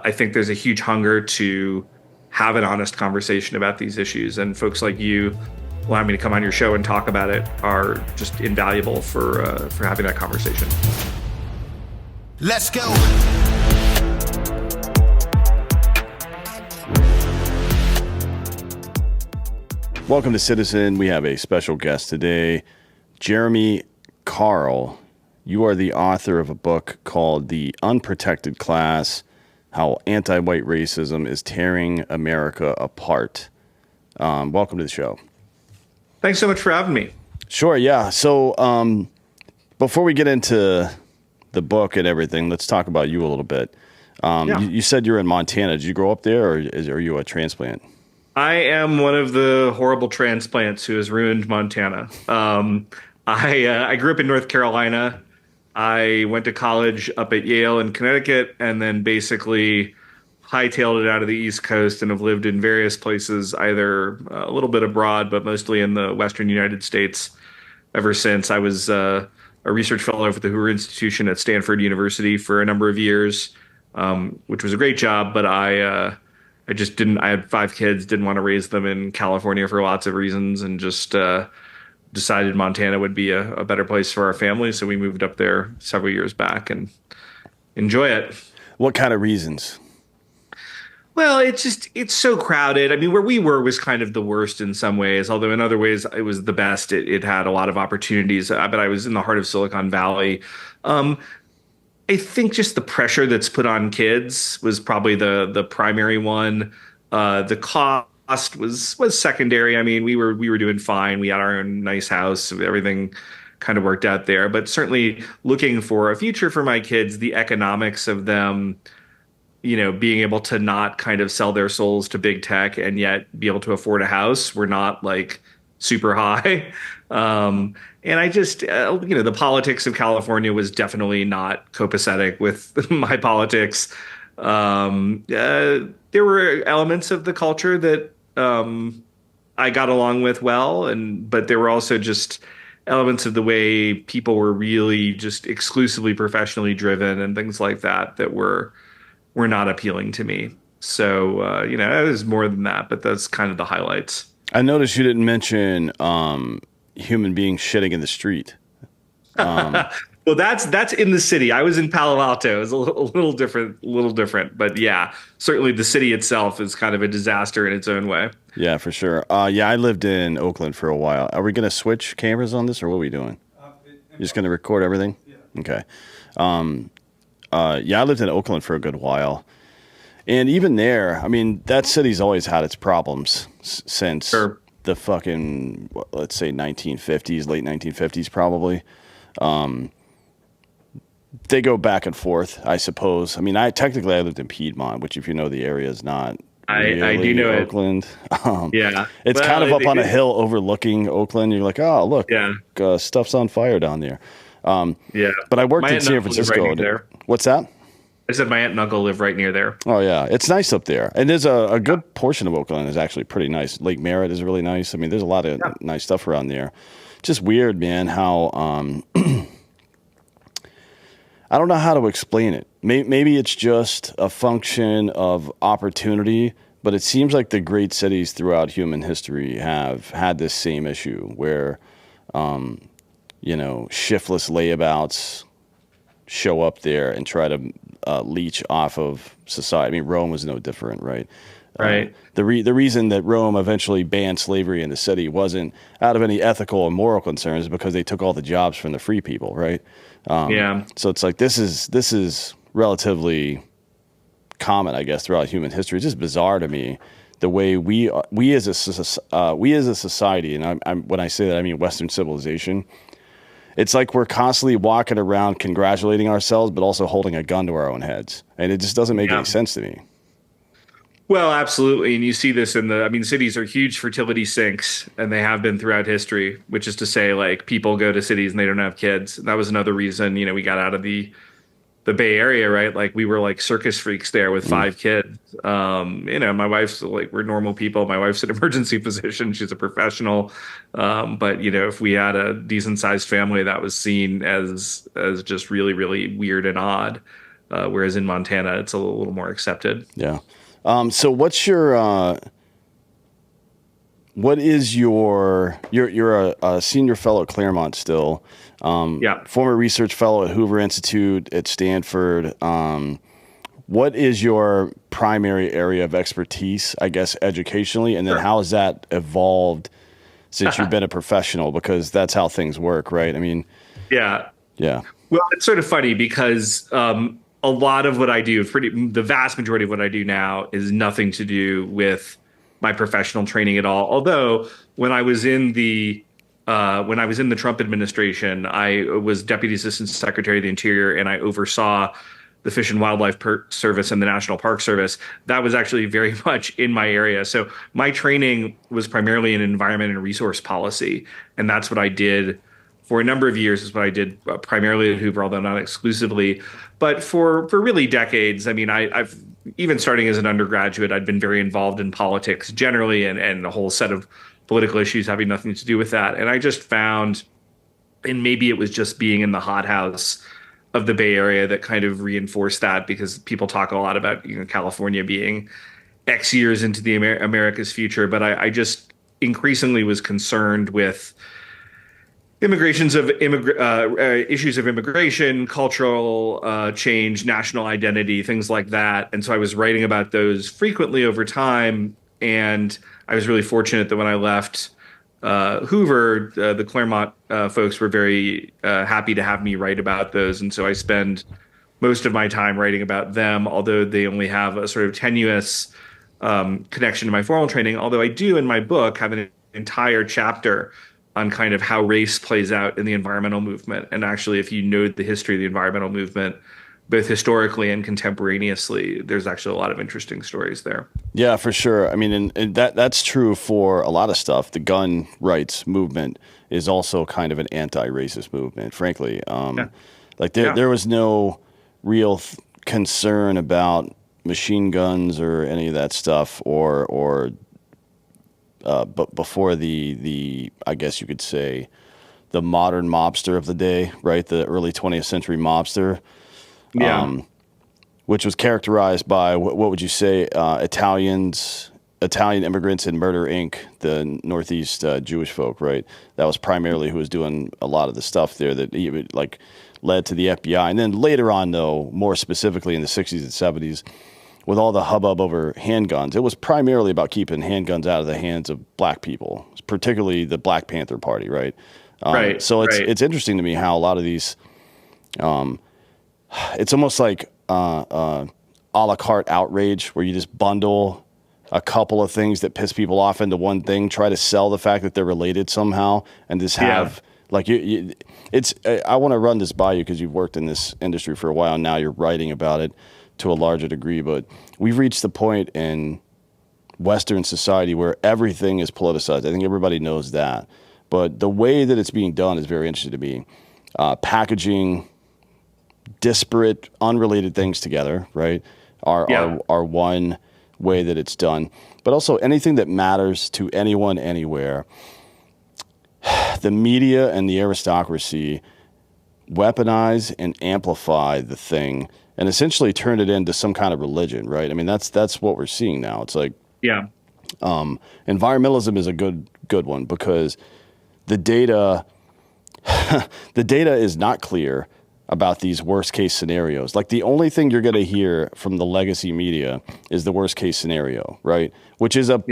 I think there's a huge hunger to have an honest conversation about these issues, and folks like you allowing me to come on your show and talk about it are just invaluable for having that conversation. Let's go. Welcome to Citizen. We have a special guest today, Jeremy Carl. You are the author of a book called The Unprotected Class: How Anti-White Racism is Tearing America Apart. Welcome to the show. Thanks so much for having me. Sure, yeah. So before we get into the book and everything, let's talk about you a little bit. You said you're in Montana. Did you grow up there, or are you a transplant? I am one of the horrible transplants who has ruined Montana. I grew up in North Carolina. I went to college up at Yale in Connecticut, and then basically hightailed it out of the East Coast and have lived in various places, either a little bit abroad, but mostly in the Western United States ever since. I was a research fellow for the Hoover Institution at Stanford University for a number of years, which was a great job, but I just didn't. I had 5 kids, didn't want to raise them in California for lots of reasons, and just decided Montana would be a better place for our family. So we moved up there several years back and enjoy it. What kind of reasons? Well, it's so crowded. I mean, where we were was kind of the worst in some ways, although in other ways it was the best. It had a lot of opportunities, but I was in the heart of Silicon Valley. I think just the pressure that's put on kids was probably the primary one. The cost was secondary. I mean, we were doing fine. We had our own nice house. Everything kind of worked out there. But certainly looking for a future for my kids, the economics of them, being able to not kind of sell their souls to big tech and yet be able to afford a house were not like super high. And I just, the politics of California was definitely not copacetic with my politics. There were elements of the culture that I got along with well, but there were also just elements of the way people were really just exclusively professionally driven and things like that were not appealing to me. So, it was more than that, but that's kind of the highlights. I noticed you didn't mention human beings shitting in the street. Well, that's in the city. I was in Palo Alto. It was a little different. But yeah, certainly the city itself is kind of a disaster in its own way. Yeah, for sure. I lived in Oakland for a while. Are we going to switch cameras on this, or what are we doing? You're just going to record everything? Yeah. Okay. I lived in Oakland for a good while. And even there, I mean, that city's always had its problems since the fucking, let's say, 1950s, late 1950s probably. They go back and forth, I suppose. I mean, I lived in Piedmont, which, if you know the area, is not really I do know Oakland. Yeah. It's kind of up on a hill overlooking Oakland. You're like, oh, look, stuff's on fire down there. Yeah. But I worked in San Francisco. Right. What's that? I said my aunt and uncle live right near there. Oh, yeah. It's nice up there. And there's a good portion of Oakland is actually pretty nice. Lake Merritt is really nice. I mean, there's a lot of nice stuff around there. Just weird, man, how I don't know how to explain it. Maybe it's just a function of opportunity, but it seems like the great cities throughout human history have had this same issue where, shiftless layabouts show up there and try to leech off of society. I mean, Rome was no different, right? Right. The reason that Rome eventually banned slavery in the city wasn't out of any ethical or moral concerns, because they took all the jobs from the free people, right? So it's like this is relatively common, I guess, throughout human history. It's just bizarre to me the way we as a society, and when I say that I mean Western civilization. It's like we're constantly walking around congratulating ourselves, but also holding a gun to our own heads, and it just doesn't make any sense to me. Well, absolutely. And you see this cities are huge fertility sinks, and they have been throughout history, which is to say, like, people go to cities and they don't have kids. And that was another reason, we got out of the Bay Area, right? Like, we were like circus freaks there with 5 kids. My wife's like, we're normal people. My wife's an emergency physician. She's a professional. But if we had a decent sized family, that was seen as just really, really weird and odd. whereas in Montana, it's a little more accepted. Yeah. So what is you're a senior fellow at Claremont still, Yeah. former research fellow at Hoover Institute at Stanford. What is your primary area of expertise, I guess, educationally? And then Sure. how has that evolved since you've been a professional? Because that's how things work, right? I mean, Yeah. yeah. Well, it's sort of funny because a lot of what I do, the vast majority of what I do now is nothing to do with my professional training at all. Although when I was in the Trump administration, I was Deputy Assistant Secretary of the Interior, and I oversaw the Fish and Wildlife Service and the National Park Service. That was actually very much in my area. So my training was primarily in environment and resource policy, and that's what I did for a number of years. Is what I did primarily at Hoover, although not exclusively. But for really decades, I mean, I've even starting as an undergraduate, I'd been very involved in politics generally, and a whole set of political issues having nothing to do with that. And I just found, and maybe it was just being in the hothouse of the Bay Area that kind of reinforced that, because people talk a lot about, California being X years into the America's future, but I just increasingly was concerned with issues of immigration, cultural change, national identity, things like that. And so I was writing about those frequently over time. And I was really fortunate that when I left Hoover, the Claremont folks were very happy to have me write about those. And so I spend most of my time writing about them, although they only have a sort of tenuous connection to my formal training. Although I do in my book have an entire chapter on kind of how race plays out in the environmental movement. And actually, if you know the history of the environmental movement, both historically and contemporaneously, there's actually a lot of interesting stories there. Yeah, for sure. I mean, and that's true for a lot of stuff. The gun rights movement is also kind of an anti-racist movement, frankly. Yeah. Like there was no real concern about machine guns or any of that stuff, but before the I guess you could say the modern mobster of the day, right? The early 20th century mobster. Yeah. Which was characterized by what would you say, Italian immigrants in Murder Inc., the Northeast Jewish folk, right? That was primarily who was doing a lot of the stuff there that like led to the FBI. And then later on, though, more specifically in the 60s and 70s, with all the hubbub over handguns, it was primarily about keeping handguns out of the hands of black people, particularly the Black Panther Party, right? Right. So it's interesting to me how a lot of these, it's almost like a la carte outrage where you just bundle a couple of things that piss people off into one thing, try to sell the fact that they're related somehow, and just have like I want to run this by you because you've worked in this industry for a while. Now you're writing about it to a larger degree, but we've reached the point in Western society where everything is politicized. I think everybody knows that, but the way that it's being done is very interesting to me. Packaging disparate, unrelated things together, right? Are one way that it's done, but also anything that matters to anyone, anywhere. The media and the aristocracy weaponize and amplify the thing and essentially turn it into some kind of religion, right? I mean, that's what we're seeing now. It's like, environmentalism is a good one because the data is not clear about these worst case scenarios. Like the only thing you're going to hear from the legacy media is the worst case scenario, right? Which is a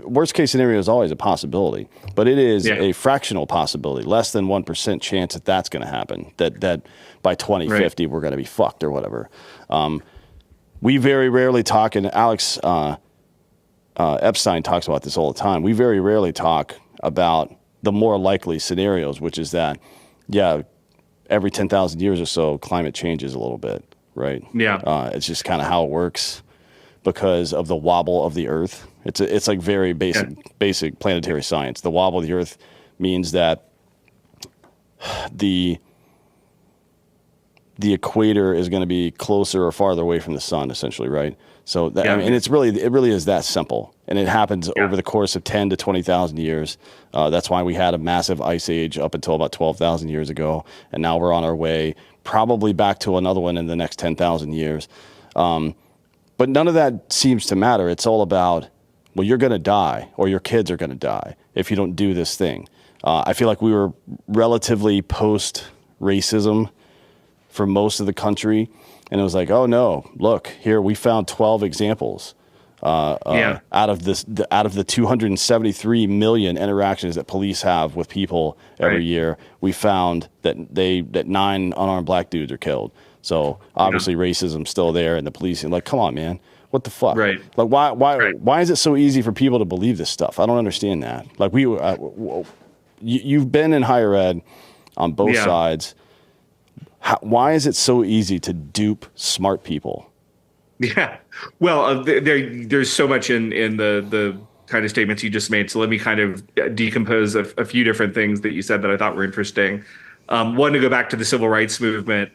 worst case scenario is always a possibility, but it is a fractional possibility, less than 1% chance that that's going to happen, that by 2050 we're going to be fucked or whatever. We very rarely talk, and Alex Epstein talks about this all the time. We very rarely talk about the more likely scenarios, which is that, every 10,000 years or so, climate changes a little bit, right? Yeah. It's just kind of how it works because of the wobble of the Earth. It's like very basic planetary science. The wobble of the Earth means that the the equator is going to be closer or farther away from the sun, essentially, right? So that, Yeah. I mean, and it really is that simple, and it happens over the course of 10 to 20,000 years. That's why we had a massive ice age up until about 12,000 years ago, and now we're on our way probably back to another one in the next 10,000 years. But none of that seems to matter. It's all about, well, you're going to die, or your kids are going to die if you don't do this thing. I feel like we were relatively post-racism for most of the country. And it was like, oh no, look here, we found 12 examples out of the 273 million interactions that police have with people every year. We found that 9 unarmed black dudes are killed. So obviously racism's still there, and the police are like, come on, man, what the fuck? Right. Like why is it so easy for people to believe this stuff? I don't understand that. Like you've been in higher ed on both sides. Why is it so easy to dupe smart people? Yeah. Well, there's so much in the kind of statements you just made. So let me kind of decompose a few different things that you said that I thought were interesting. One, to go back to the civil rights movement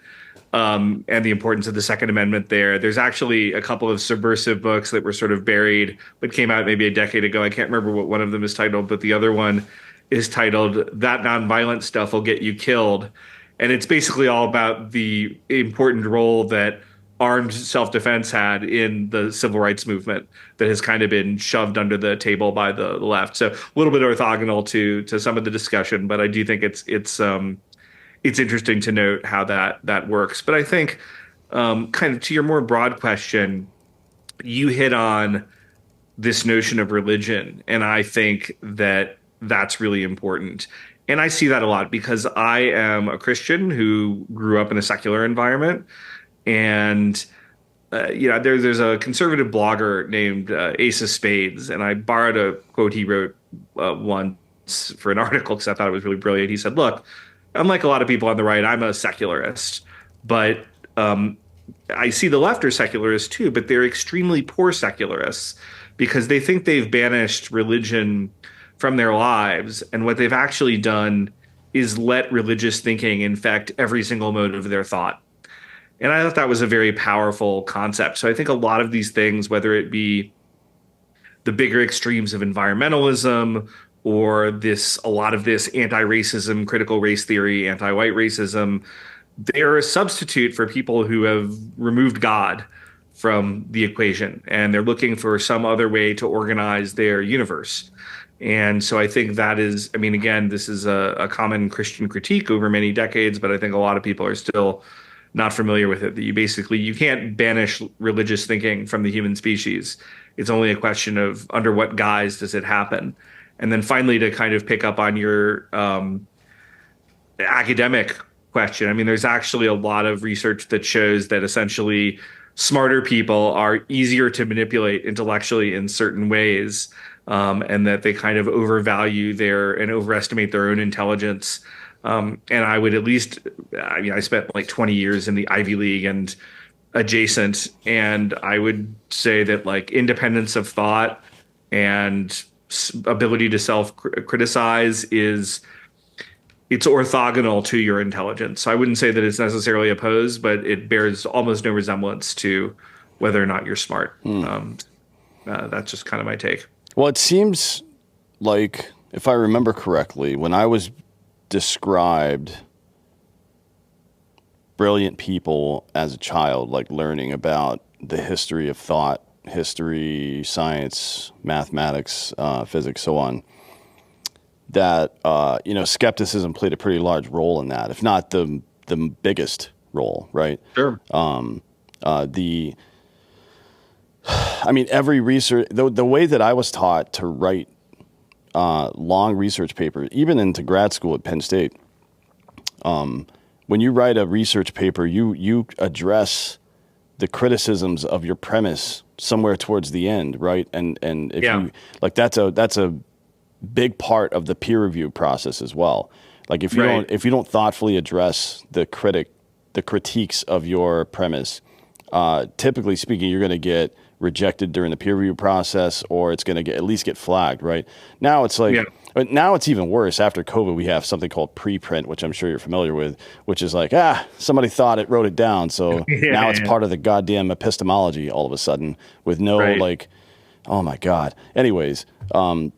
and the importance of the Second Amendment there. There's actually a couple of subversive books that were sort of buried, but came out maybe a decade ago. I can't remember what one of them is titled, but the other one is titled "That Nonviolent Stuff Will Get You Killed." And it's basically all about the important role that armed self-defense had in the civil rights movement that has kind of been shoved under the table by the left. So a little bit orthogonal to some of the discussion, but I do think it's interesting to note how that works. But I think kind of to your more broad question, you hit on this notion of religion, and I think that that's really important. And I see that a lot because I am a Christian who grew up in a secular environment. And, there's a conservative blogger named Ace of Spades. And I borrowed a quote he wrote once for an article because I thought it was really brilliant. He said, look, unlike a lot of people on the right, I'm a secularist. But I see the left are secularists too, but they're extremely poor secularists because they think they've banished religion from their lives, and what they've actually done is let religious thinking infect every single mode of their thought. And I thought that was a very powerful concept. So I think a lot of these things, whether it be the bigger extremes of environmentalism or a lot of this anti-racism, critical race theory, anti-white racism, they're a substitute for people who have removed God from the equation, and they're looking for some other way to organize their universe. And so I think that is, I mean, again, this is a common Christian critique over many decades, but I think a lot of people are still not familiar with it, that you can't banish religious thinking from the human species. It's only a question of under what guise does it happen. And then finally, to kind of pick up on your academic question, I mean, there's actually a lot of research that shows that essentially smarter people are easier to manipulate intellectually in certain ways. And that they kind of overvalue and overestimate their own intelligence. And I would I spent like 20 years in the Ivy League and adjacent, and I would say that like independence of thought and ability to self-criticize it's orthogonal to your intelligence. So I wouldn't say that it's necessarily opposed, but it bears almost no resemblance to whether or not you're smart. That's just kind of my take. Well, it seems like, if I remember correctly, when I was described brilliant people as a child, like learning about the history of thought, history, science, mathematics, physics, so on, that, skepticism played a pretty large role in that, if not the biggest role, right? Sure. Every research, the way that I was taught to write long research papers, even into grad school at Penn State, when you write a research paper, you address the criticisms of your premise somewhere towards the end, right? And if you like, that's a big part of the peer review process as well. Like if you don't thoughtfully address the critiques of your premise, typically speaking, you're going to get rejected during the peer review process, or it's going to at least get flagged, right? Now it's like, Yeah. but now it's even worse. After COVID, we have something called preprint, which I'm sure you're familiar with, which is like, somebody thought it, wrote it down. So Yeah. now it's Yeah. part of the goddamn epistemology all of a sudden with no Right. like, oh my God. Anyways, what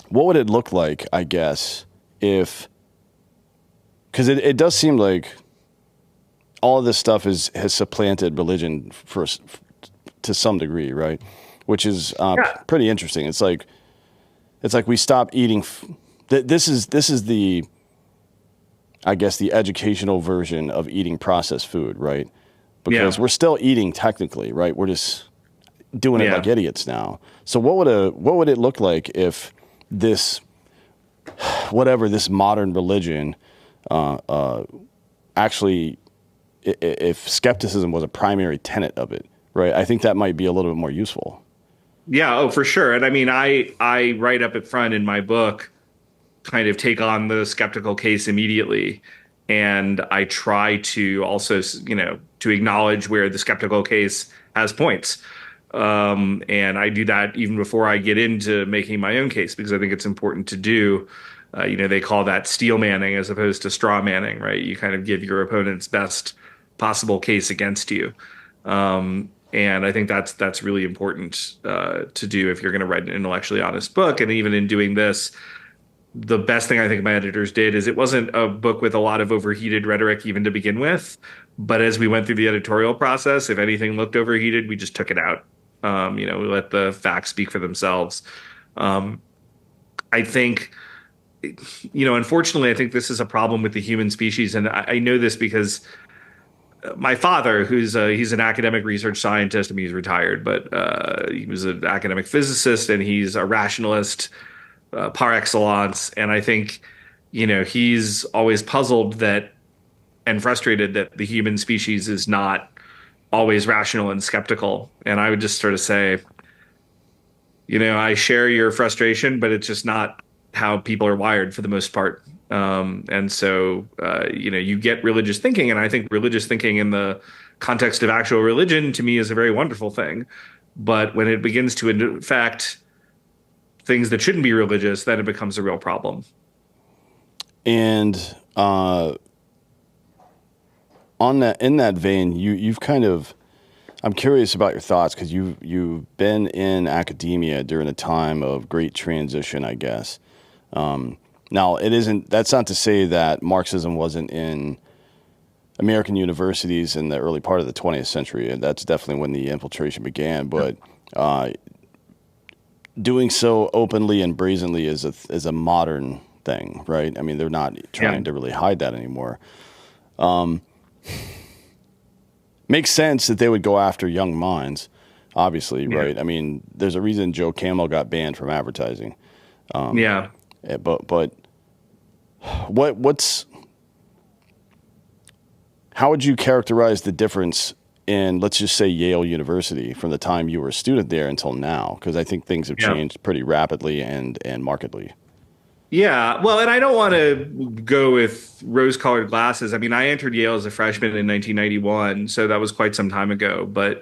would it look like, I guess, if, because it does seem like all of this stuff has supplanted religion to some degree, right? Which is Yeah. pretty interesting. It's like we stop eating. This is the, I guess, the educational version of eating processed food, right? Because Yeah. we're still eating technically, right? We're just doing it Yeah. like idiots now. So what would it look like if this, whatever this modern religion, actually, if skepticism was a primary tenet of it, right? I think that might be a little bit more useful. Yeah, oh, for sure. And I mean, I write up at front in my book, kind of take on the skeptical case immediately, and I try to also, to acknowledge where the skeptical case has points. And I do that even before I get into making my own case because I think it's important to do. They call that steel manning as opposed to straw manning, right? You kind of give your opponent's best possible case against you. And I think that's really important to do if you're going to write an intellectually honest book. And even in doing this, the best thing I think my editors did is it wasn't a book with a lot of overheated rhetoric even to begin with. But as we went through the editorial process, if anything looked overheated, we just took it out. We let the facts speak for themselves. I think, unfortunately, I think this is a problem with the human species. And I know this because my father, he's an academic research scientist. I mean, he's retired, but he was an academic physicist and he's a rationalist par excellence. And I think, he's always puzzled that and frustrated that the human species is not always rational and skeptical. And I would just sort of say, I share your frustration, but it's just not how people are wired for the most part. And so, you get religious thinking, and I think religious thinking in the context of actual religion to me is a very wonderful thing. But when it begins to affect things that shouldn't be religious, then it becomes a real problem. And in that vein, you've kind of, I'm curious about your thoughts because you've been in academia during a time of great transition, I guess. Now, that's not to say that Marxism wasn't in American universities in the early part of the 20th century, and that's definitely when the infiltration began. But doing so openly and brazenly is a modern thing, right? I mean, they're not trying to really hide that anymore. Makes sense that they would go after young minds, obviously, right? I mean, there's a reason Joe Camel got banned from advertising. But how would you characterize the difference in, let's just say, Yale University from the time you were a student there until now? Because I think things have changed pretty rapidly and markedly. Yeah, well, and I don't want to go with rose-colored glasses. I mean, I entered Yale as a freshman in 1991, so that was quite some time ago. But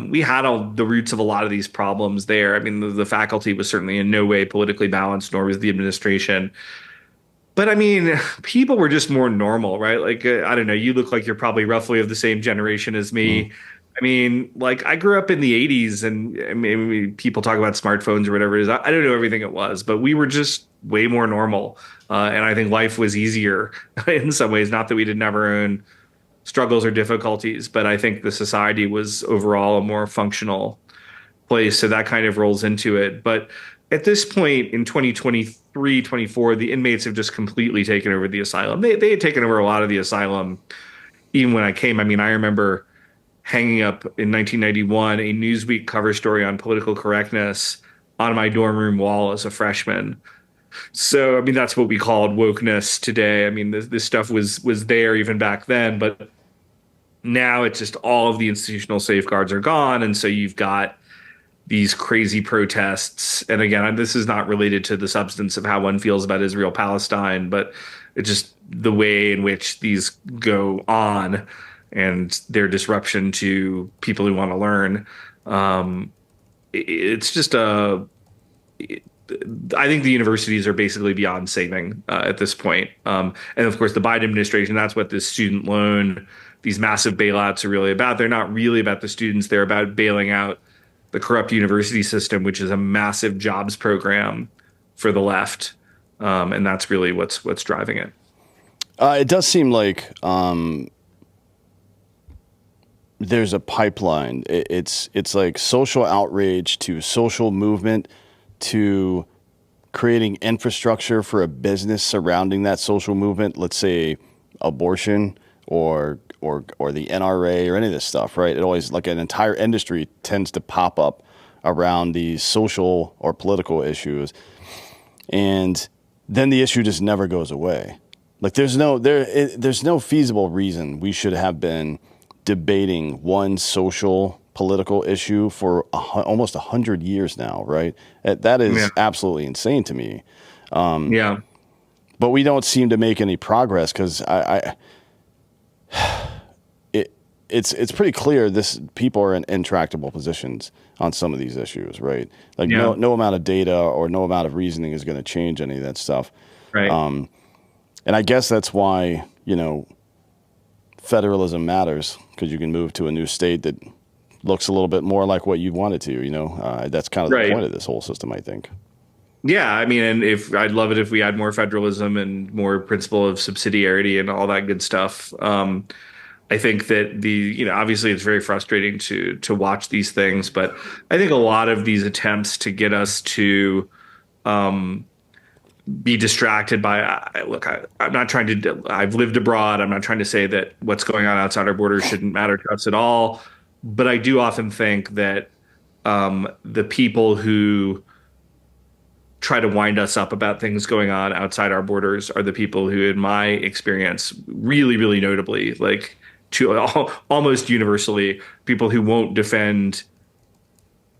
we had all the roots of a lot of these problems there. I mean, the faculty was certainly in no way politically balanced, nor was the administration. But I mean, people were just more normal, right? Like, I don't know, you look like you're probably roughly of the same generation as me. I mean, like, I grew up in the 80s, and I mean, people talk about smartphones or whatever it is. I don't know everything it was, but we were just way more normal. And I think life was easier in some ways. Not that we didn't have our own struggles or difficulties, but I think the society was overall a more functional place. So that kind of rolls into it. But at this point in 2023, 24, the inmates have just completely taken over the asylum. They had taken over a lot of the asylum even when I came. I mean, I remember hanging up in 1991 a Newsweek cover story on political correctness on my dorm room wall as a freshman. So, I mean, that's what we called wokeness today. I mean, this stuff was there even back then, but now it's just all of the institutional safeguards are gone. And so you've got these crazy protests. And again, this is not related to the substance of how one feels about Israel Palestine, but it's just the way in which these go on. and their disruption to people who want to learn. It's just I think the universities are basically beyond saving at this point. And of course, the Biden administration, that's what this student loan, these massive bailouts are really about. They're not really about the students. They're about bailing out the corrupt university system, which is a massive jobs program for the left. And that's really what's driving it. It does seem like there's a pipeline. It's like social outrage to social movement to creating infrastructure for a business surrounding that social movement. Let's say abortion or the NRA or any of this stuff, right? It always, like, an entire industry tends to pop up around these social or political issues, and then the issue just never goes away. Like, there's no feasible reason we should have been debating one social political issue for almost 100 years now, right? That is absolutely insane to me. Yeah. But we don't seem to make any progress because it's pretty clear people are in intractable positions on some of these issues, right? Like no amount of data or no amount of reasoning is going to change any of that stuff. Right. And I guess that's why, federalism matters, because you can move to a new state that looks a little bit more like what you want it to, that's kind of the point of this whole system, I think. Yeah, I mean, and I'd love it if we had more federalism and more principle of subsidiarity and all that good stuff. I think that obviously it's very frustrating to watch these things, but I think a lot of these attempts to get us to be distracted by, I'm not trying to, I've lived abroad. I'm not trying to say that what's going on outside our borders shouldn't matter to us at all. But I do often think that the people who try to wind us up about things going on outside our borders are the people who, in my experience, really, really notably, like almost universally, people who won't defend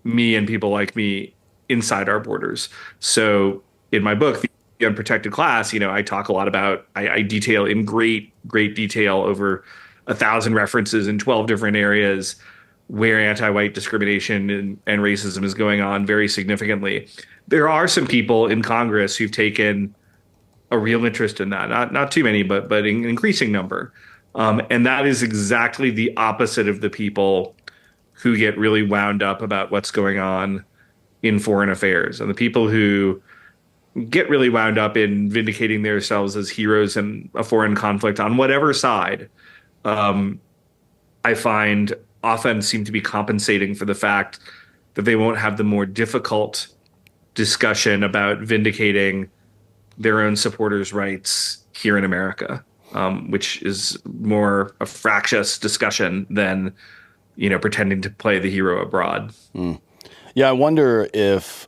me and people like me inside our borders. So in my book, The Unprotected Class, I talk a lot about, I detail in great detail over 1,000 references in 12 different areas where anti-white discrimination and racism is going on very significantly. There are some people in Congress who've taken a real interest in that. Not too many, but an increasing number. And that is exactly the opposite of the people who get really wound up about what's going on in foreign affairs. And the people who get really wound up in vindicating themselves as heroes in a foreign conflict on whatever side, I find often seem to be compensating for the fact that they won't have the more difficult discussion about vindicating their own supporters' rights here in America, which is more a fractious discussion than, pretending to play the hero abroad. Mm. Yeah, I wonder if,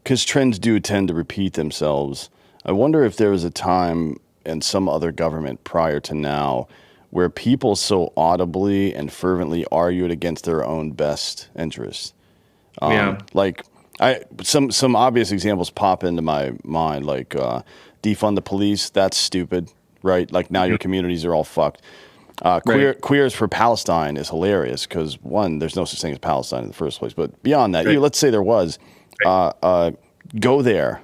because trends do tend to repeat themselves, I wonder if there was a time in some other government prior to now where people so audibly and fervently argued against their own best interests. Like, some obvious examples pop into my mind, like defund the police. That's stupid, right? Like, now your communities are all fucked. Queers for Palestine is hilarious because, one, there's no such thing as Palestine in the first place. But beyond that, let's say there was, go there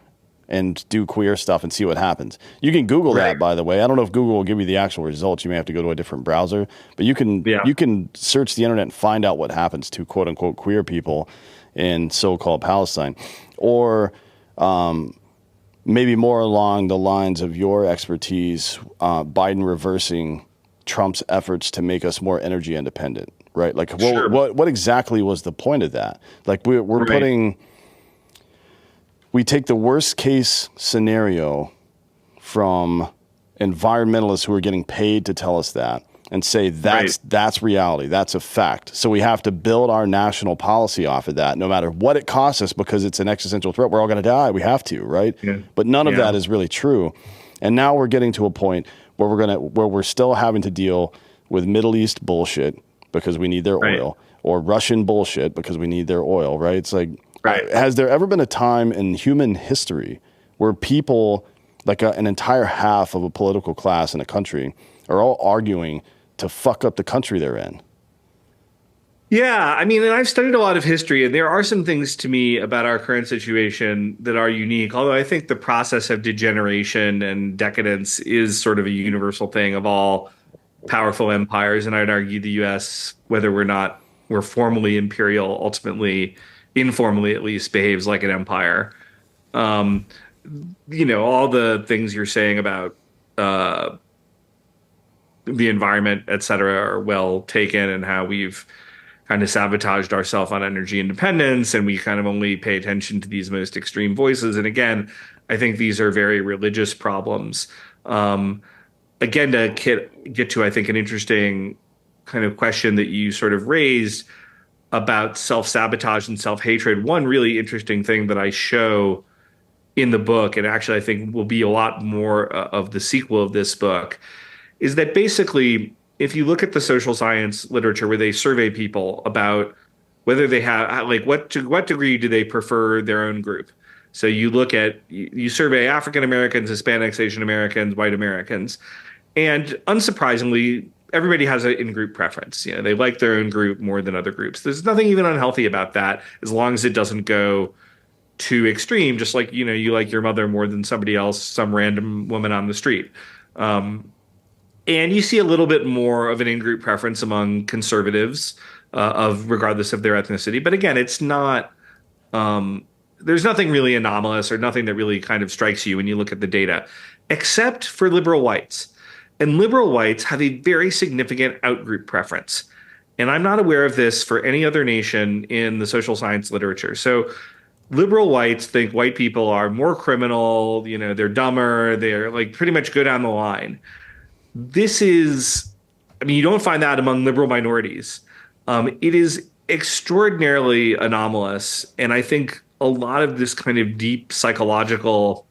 and do queer stuff and see what happens. You can Google that, by the way. I don't know if Google will give you the actual results. You may have to go to a different browser, but you can search the internet and find out what happens to quote unquote queer people in so-called Palestine, or maybe more along the lines of your expertise, Biden reversing Trump's efforts to make us more energy independent, right? Like, what exactly was the point of that? Like, we're putting. We take the worst case scenario from environmentalists who are getting paid to tell us that and say that's reality. That's a fact. So we have to build our national policy off of that, no matter what it costs us, because it's an existential threat. We're all going to die. We have to, right? Yeah. But none of that is really true. And now we're getting to a point where we're still having to deal with Middle East bullshit because we need their oil, or Russian bullshit because we need their oil, right? It's like, has there ever been a time in human history where people Like an entire half of a political class in a country are all arguing to fuck up the country they're in. Yeah, I mean, and I've studied a lot of history, and there are some things to me about our current situation that are unique. Although I think the process of degeneration and decadence is sort of a universal thing of all powerful empires, and I'd argue the U.S., whether we're formally imperial, ultimately, informally at least, behaves like an empire. Um, all the things you're saying about uh, the environment, et cetera, are well taken, and how we've kind of sabotaged ourselves on energy independence, and we kind of only pay attention to these most extreme voices. And again, I think these are very religious problems. Um, Again, to get to, I think, an interesting kind of question that you sort of raised about self-sabotage and self-hatred. One really interesting thing that I show in the book, and actually I think will be a lot more of the sequel of this book, is that basically, if you look at the social science literature where they survey people about whether they have, like, to what degree do they prefer their own group. So you survey African Americans, Hispanics, Asian Americans, white Americans, and unsurprisingly, everybody has an in-group preference. They like their own group more than other groups. There's nothing even unhealthy about that, as long as it doesn't go too extreme. Just like, you like your mother more than somebody else, some random woman on the street. Um, and you see a little bit more of an in-group preference among conservatives, of regardless of their ethnicity. But again, it's not. There's nothing really anomalous or nothing that really kind of strikes you when you look at the data, except for liberal whites. And liberal whites have a very significant outgroup preference. And I'm not aware of this for any other nation in the social science literature. So liberal whites think white people are more criminal, they're dumber, they're like pretty much go down the line. This is, I mean, you don't find that among liberal minorities. It is extraordinarily anomalous. And I think a lot of this kind of deep psychological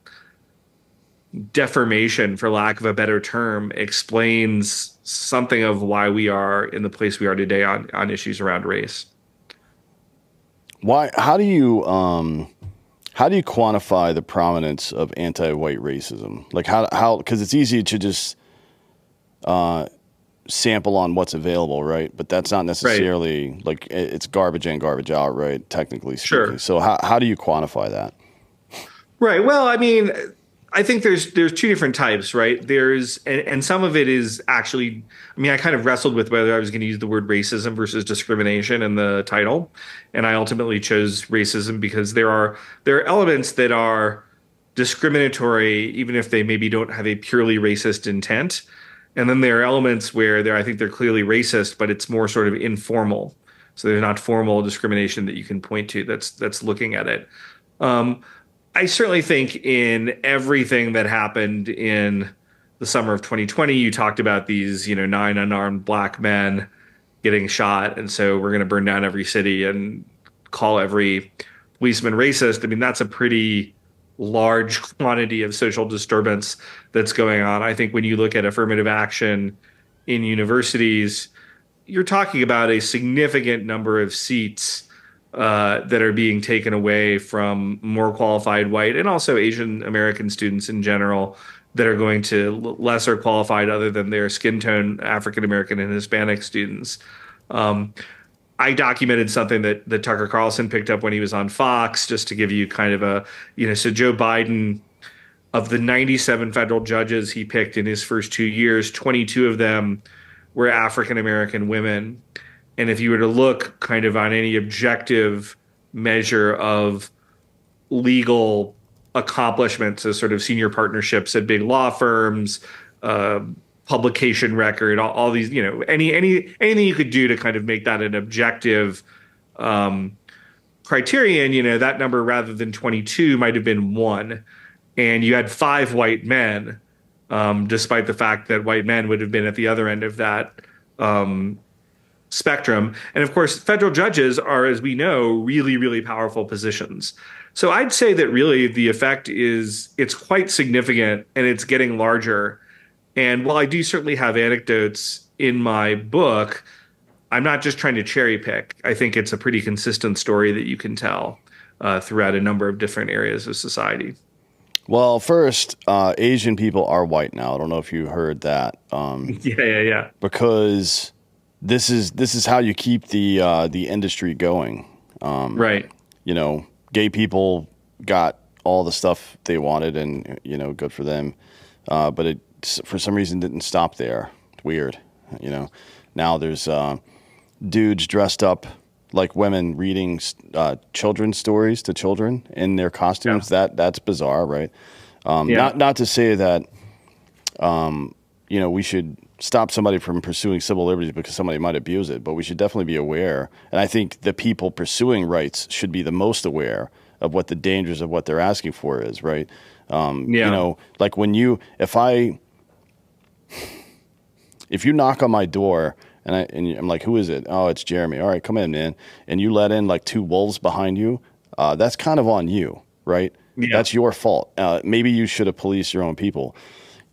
deformation, for lack of a better term, explains something of why we are in the place we are today on issues around race. Why? How do you quantify the prominence of anti-white racism? Like how because it's easy to just sample on what's available, right? But that's not necessarily right. Like it's garbage in, garbage out, right? Technically speaking. Sure. So how do you quantify that? Right. Well, I mean, I think there's two different types, right? And some of it is actually, I mean, I kind of wrestled with whether I was going to use the word racism versus discrimination in the title, and I ultimately chose racism because there are elements that are discriminatory, even if they maybe don't have a purely racist intent, and then there are elements where I think they're clearly racist, but it's more sort of informal. So there's not formal discrimination that you can point to that's looking at it. I certainly think in everything that happened in the summer of 2020, you talked about these, 9 unarmed black men getting shot. And so we're going to burn down every city and call every policeman racist. I mean, that's a pretty large quantity of social disturbance that's going on. I think when you look at affirmative action in universities, you're talking about a significant number of seats that are being taken away from more qualified white and also Asian American students in general that are going to lesser qualified other than their skin tone African American and Hispanic students. I documented something that Tucker Carlson picked up when he was on Fox, just to give you kind of so Joe Biden, of the 97 federal judges he picked in his first 2 years, 22 of them were African American women. And if you were to look kind of on any objective measure of legal accomplishments as sort of senior partnerships at big law firms, publication record, all these, anything you could do to kind of make that an objective criterion, that number rather than 22 might have been 1. And you had 5 white men, despite the fact that white men would have been at the other end of that spectrum. And of course, federal judges are, as we know, really, really powerful positions. So I'd say that really the effect it's quite significant and it's getting larger. And while I do certainly have anecdotes in my book, I'm not just trying to cherry pick. I think it's a pretty consistent story that you can tell throughout a number of different areas of society. Well, first, Asian people are white now. I don't know if you heard that. Yeah, yeah, yeah. Because this is how you keep the industry going. Right. You know, gay people got all the stuff they wanted, and good for them. But it for some reason didn't stop there. It's weird. You know, now there's dudes dressed up like women reading children's stories to children in their costumes. Yeah. That's bizarre, right? Yeah. Not to say that we should stop somebody from pursuing civil liberties because somebody might abuse it, but we should definitely be aware. And I think the people pursuing rights should be the most aware of what the dangers of what they're asking for is, right? Yeah. Like if you knock on my door I'm like, who is it? Oh, it's Jeremy. All right, come in, man. And you let in like two wolves behind you. That's kind of on you, right? Yeah. That's your fault. Maybe you should have policed your own people.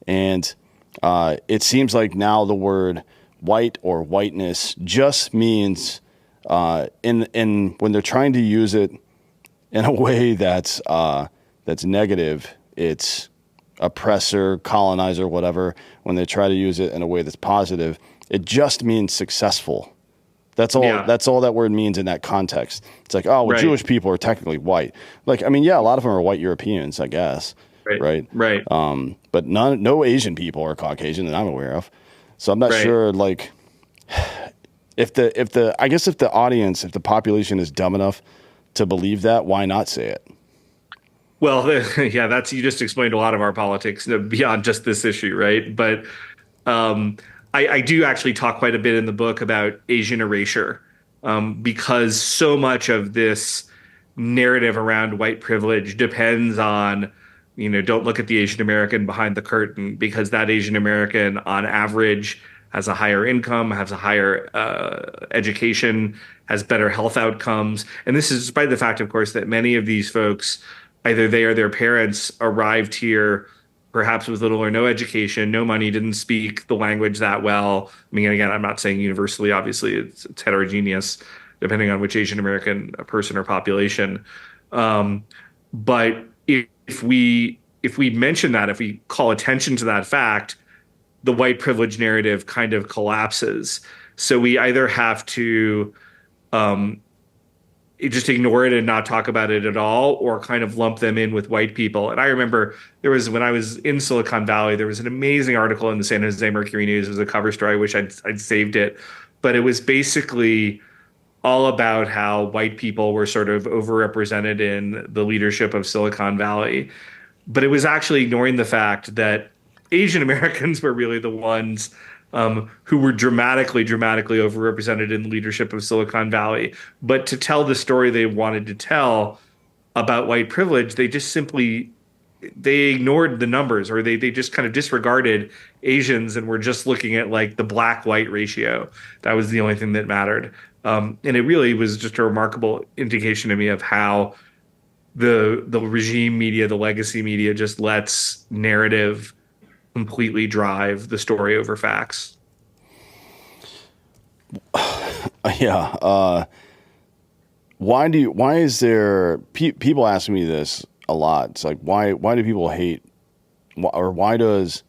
And it seems like now the word white or whiteness just means in when they're trying to use it in a way that's negative, it's oppressor, colonizer, whatever. When they try to use it in a way that's positive, it just means successful. That's all. Yeah. That's all that word means in that context. It's like, oh, well, Right. Jewish people are technically white. Like, I mean, yeah, a lot of them are white Europeans, I guess, Right. right? Right. But no Asian people are Caucasian that I'm aware of. So I'm not Right. sure, like, if the audience, if the population is dumb enough to believe that, why not say it? Well, yeah, that's you just explained a lot of our politics beyond just this issue, right? But um, I do actually talk quite a bit in the book about Asian erasure, because so much of this narrative around white privilege depends on, don't look at the Asian American behind the curtain, because that Asian American, on average, has a higher income, has a higher education, has better health outcomes. And this is despite the fact, of course, that many of these folks, either they or their parents, arrived here perhaps with little or no education, no money, didn't speak the language that well. I mean, again, I'm not saying universally, obviously, it's heterogeneous depending on which Asian American person or population. Um, but if we mention that, if we call attention to that fact, the white privilege narrative kind of collapses. So we either have to um, just ignore it and not talk about it at all, or kind of lump them in with white people. And I remember when I was in Silicon Valley, there was an amazing article in the San Jose Mercury News. It was a cover story. I wish I'd saved it, but it was basically all about how white people were sort of overrepresented in the leadership of Silicon Valley. But it was actually ignoring the fact that Asian Americans were really the ones who were dramatically, dramatically overrepresented in the leadership of Silicon Valley. But to tell the story they wanted to tell about white privilege, they ignored the numbers, or they just kind of disregarded Asians and were just looking at like the black white ratio. That was the only thing that mattered. And it really was just a remarkable indication to me of how the regime media, the legacy media, just lets narrative completely drive the story over facts. Yeah. Why is there people ask me this a lot? It's like, why do people hate, or why does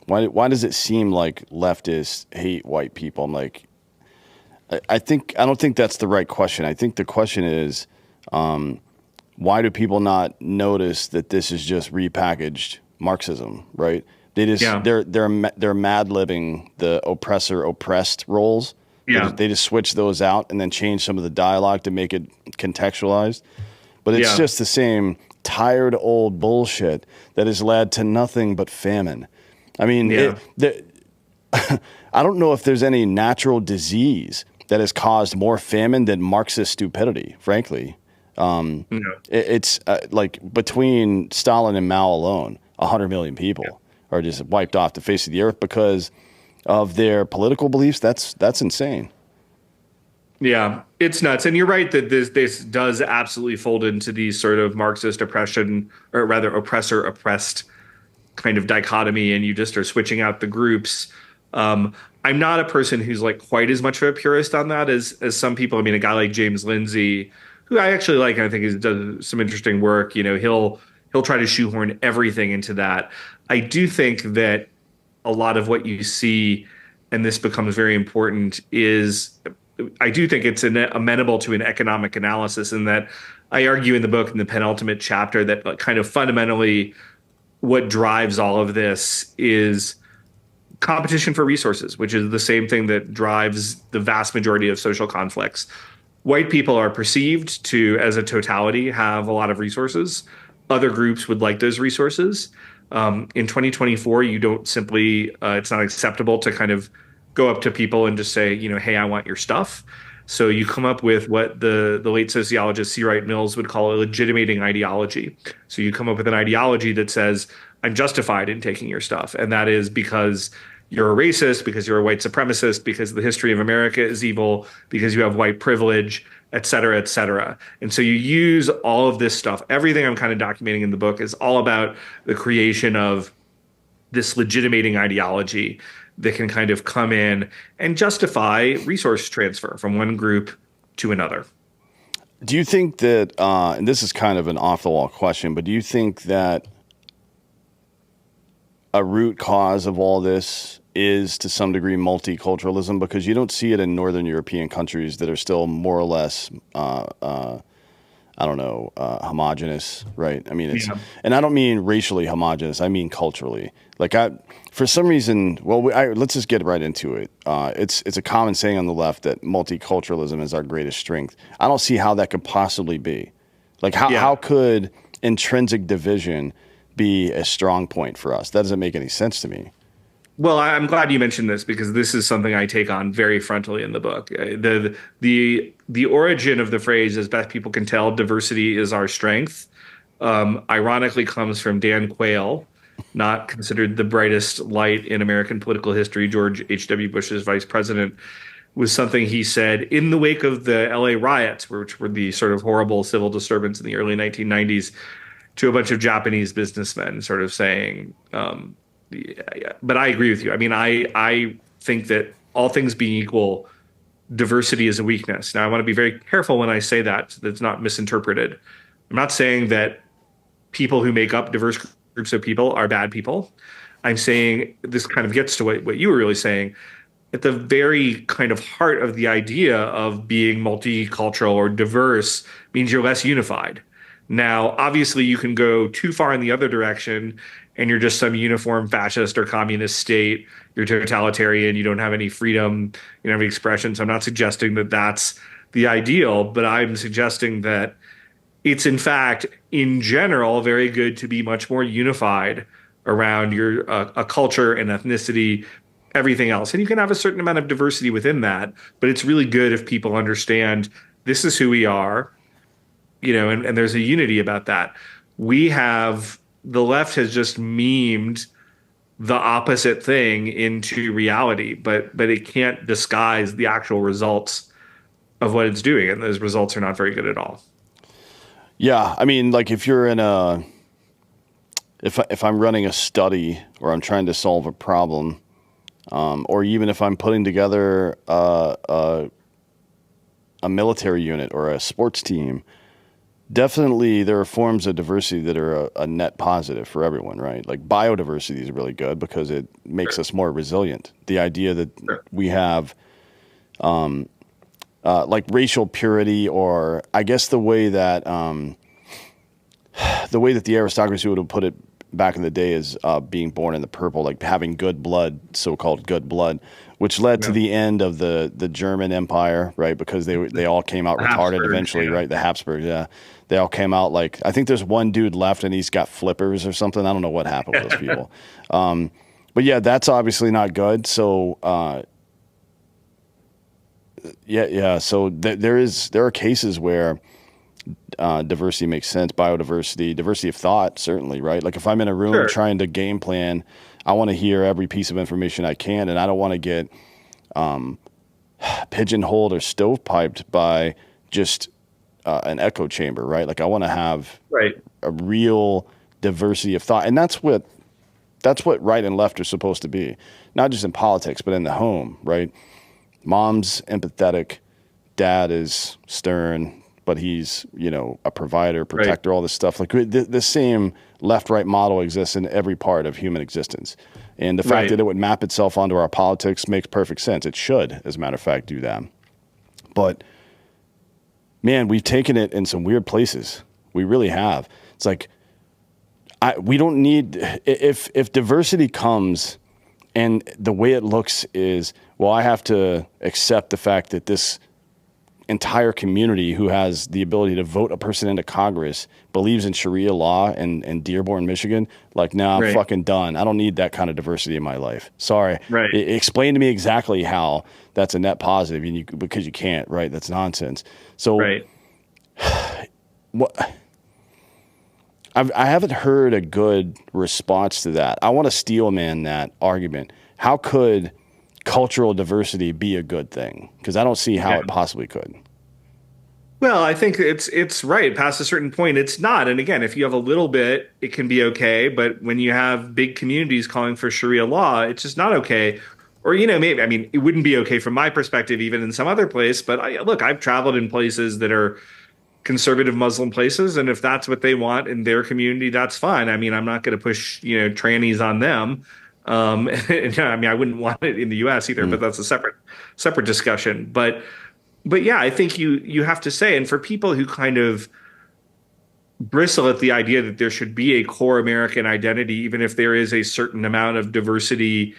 it seem like leftists hate white people? I'm like, I don't think that's the right question. I think the question is, why do people not notice that this is just repackaged Marxism, right? Yeah. They're mad-libbing the oppressor oppressed roles. Yeah. They just switch those out and then change some of the dialogue to make it contextualized. But it's Yeah. just the same tired old bullshit that has led to nothing but famine. I mean, Yeah. I don't know if there's any natural disease that has caused more famine than Marxist stupidity, frankly. It's like between Stalin and Mao alone, 100 million people are just wiped off the face of the earth because of their political beliefs. That's insane. Yeah, it's nuts. And you're right that this does absolutely fold into these sort of Marxist oppression, or rather oppressor oppressed kind of dichotomy, and you just are switching out the groups. I'm not a person who's like quite as much of a purist on that as some people. I mean, a guy like James Lindsay, who I actually like, and I think he does some interesting work. he'll try to shoehorn everything into that. I do think that a lot of what you see, and this becomes very important, is I do think it's amenable to an economic analysis, in that I argue in the book in the penultimate chapter that like, kind of fundamentally what drives all of this is competition for resources, which is the same thing that drives the vast majority of social conflicts. White people are perceived to, as a totality, have a lot of resources. Other groups would like those resources. In 2024, you don't simply, it's not acceptable to kind of go up to people and just say, hey, I want your stuff. So you come up with what the late sociologist C. Wright Mills would call a legitimating ideology. So you come up with an ideology that says, I'm justified in taking your stuff. And that is because you're a racist, because you're a white supremacist, because the history of America is evil, because you have white privilege, et cetera, et cetera. And so you use all of this stuff. Everything I'm kind of documenting in the book is all about the creation of this legitimating ideology that can kind of come in and justify resource transfer from one group to another. Do you think that, and this is kind of an off the wall question, but do you think that a root cause of all this is to some degree multiculturalism? Because you don't see it in Northern European countries that are still more or less, homogenous, right? I mean, and I don't mean racially homogenous. I mean culturally. Like for some reason, let's just get right into it. It's a common saying on the left that multiculturalism is our greatest strength. I don't see how that could possibly be. Like how could intrinsic division be a strong point for us? That doesn't make any sense to me. Well, I'm glad you mentioned this, because this is something I take on very frontally in the book. The origin of the phrase, as best people can tell, diversity is our strength, ironically comes from Dan Quayle, not considered the brightest light in American political history. George H.W. Bush's vice president, was something he said in the wake of the L.A. riots, which were the sort of horrible civil disturbance in the early 1990s, to a bunch of Japanese businessmen, sort of saying, but I agree with you. I mean, I think that all things being equal, diversity is a weakness. Now, I want to be very careful when I say that, so that's not misinterpreted. I'm not saying that people who make up diverse groups of people are bad people. I'm saying this kind of gets to what you were really saying. At the very kind of heart of the idea of being multicultural or diverse means you're less unified. Now, obviously, you can go too far in the other direction and you're just some uniform fascist or communist state. You're totalitarian. You don't have any freedom, you don't have any expression. So I'm not suggesting that that's the ideal, but I'm suggesting that it's, in fact, in general, very good to be much more unified around your a culture and ethnicity, everything else. And you can have a certain amount of diversity within that, but it's really good if people understand this is who we are, and there's a unity about that. The left has just memed the opposite thing into reality, but it can't disguise the actual results of what it's doing, and those results are not very good at all. Yeah, I mean, like if you're in if I'm running a study or I'm trying to solve a problem, or even if I'm putting together a military unit or a sports team, definitely there are forms of diversity that are a net positive for everyone, right? Like biodiversity is really good because it makes us more resilient. The idea that we have like racial purity, or I guess the way that the aristocracy would have put it back in the day is being born in the purple, like having good blood, so-called good blood, which led to the end of the German Empire, right? Because they all came out retarded eventually, right? The Habsburgs, yeah. They all came out like, I think there's one dude left and he's got flippers or something. I don't know what happened with those people. But yeah, that's obviously not good. So So there are cases where diversity makes sense, biodiversity, diversity of thought, certainly, right? Like if I'm in a room trying to game plan, I want to hear every piece of information I can, and I don't want to get pigeonholed or stovepiped by just an echo chamber, right? Like I want to have a real diversity of thought, and that's what right and left are supposed to be, not just in politics, but in the home, right? Mom's empathetic, dad is stern, but he's, you know, a provider, Right. protector, all this stuff. Like the same left-right model exists in every part of human existence. And the fact Right. that it would map itself onto our politics makes perfect sense. It should, as a matter of fact, do that. But man, we've taken it in some weird places. We really have. It's like we don't need if diversity comes and the way it looks is, well, I have to accept the fact that this entire community who has the ability to vote a person into Congress believes in Sharia law and Dearborn, Michigan. Like, no, I'm Right. fucking done. I don't need that kind of diversity in my life. Sorry. Right. Explain to me exactly how that's a net positive, and because you can't, right? That's nonsense. So Right. what? I haven't heard a good response to that. I want to steel man that argument. How could cultural diversity be a good thing? Because I don't see how Yeah. it possibly could. Well, I think it's right. Past a certain point, it's not. And again, if you have a little bit, it can be okay. But when you have big communities calling for Sharia law, it's just not okay. Or, you know, maybe, I mean, it wouldn't be okay from my perspective, even in some other place. But look, I've traveled in places that are conservative Muslim places, and if that's what they want in their community, that's fine. I mean, I'm not going to push, you know, trannies on them. And, I mean, I wouldn't want it in the U.S. either, but Mm. that's a separate discussion. But yeah, I think you have to say, and for people who kind of bristle at the idea that there should be a core American identity, even if there is a certain amount of diversity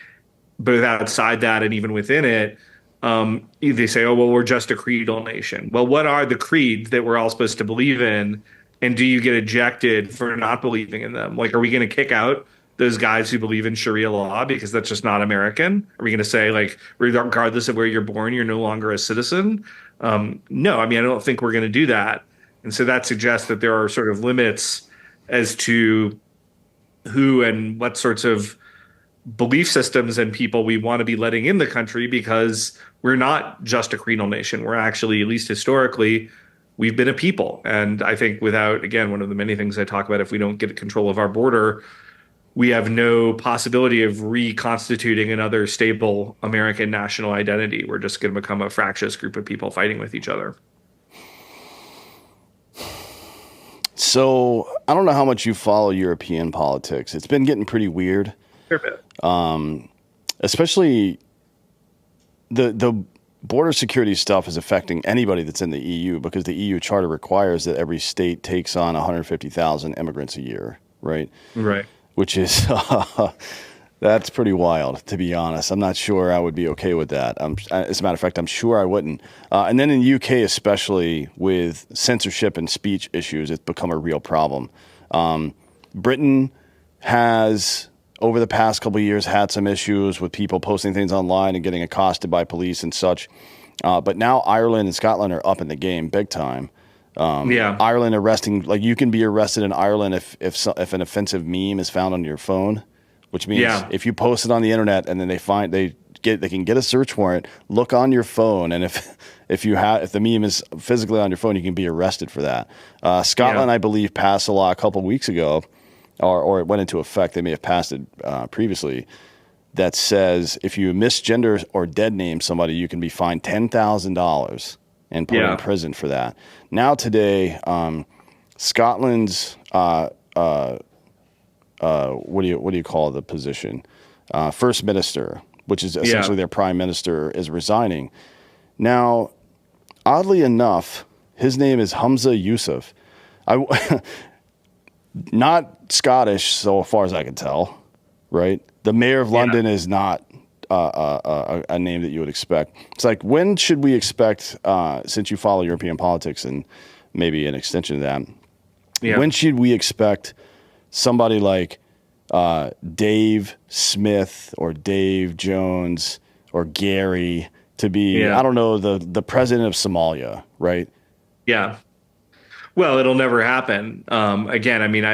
both outside that and even within it, they say, oh, well, we're just a creedal nation. Well, what are the creeds that we're all supposed to believe in? And do you get ejected for not believing in them? Like, are we going to kick out those guys who believe in Sharia law because that's just not American? Are we going to say, like, regardless of where you're born, you're no longer a citizen? No, I mean, I don't think we're going to do that. And so that suggests that there are sort of limits as to who and what sorts of belief systems and people we want to be letting in the country, because we're not just a creedal nation. We're actually, at least historically, we've been a people. And I think without, again, one of the many things I talk about, if we don't get control of our border, we have no possibility of reconstituting another stable American national identity. We're just going to become a fractious group of people fighting with each other. So I don't know how much you follow European politics. It's been getting pretty weird, Fair bit. especially the border security stuff is affecting anybody that's in the EU because the EU charter requires that every state takes on 150,000 immigrants a year, right? Right. Which is that's pretty wild, to be honest. I'm not sure I would be okay with that. As a matter of fact, I'm sure I wouldn't. And then in the UK, especially with censorship and speech issues, it's become a real problem. Britain has, over the past couple of years, had some issues with people posting things online and getting accosted by police and such. But now Ireland and Scotland are up in the game big time. Yeah. Ireland arresting, like you can be arrested in Ireland if an offensive meme is found on your phone, which means Yeah. if you post it on the internet and then they can get a search warrant, look on your phone, and if the meme is physically on your phone, you can be arrested for that. Scotland, Yeah. I believe, passed a law a couple of weeks ago, or it went into effect. They may have passed it previously. That says if you misgender or dead name somebody, you can be fined $10,000 and put in prison for that. Now today, Scotland's what do you call the position? First Minister, which is essentially their prime minister, is resigning. Now, oddly enough, his name is Hamza Yusuf. Not Scottish, so far as I can tell, right? The mayor of London is not a name that you would expect. It's like, when should we expect, since you follow European politics and maybe an extension of that, when should we expect somebody like Dave Smith or Dave Jones or Gary to be, I don't know, the president of Somalia, right? Yeah. Well, it'll never happen. Again, I mean,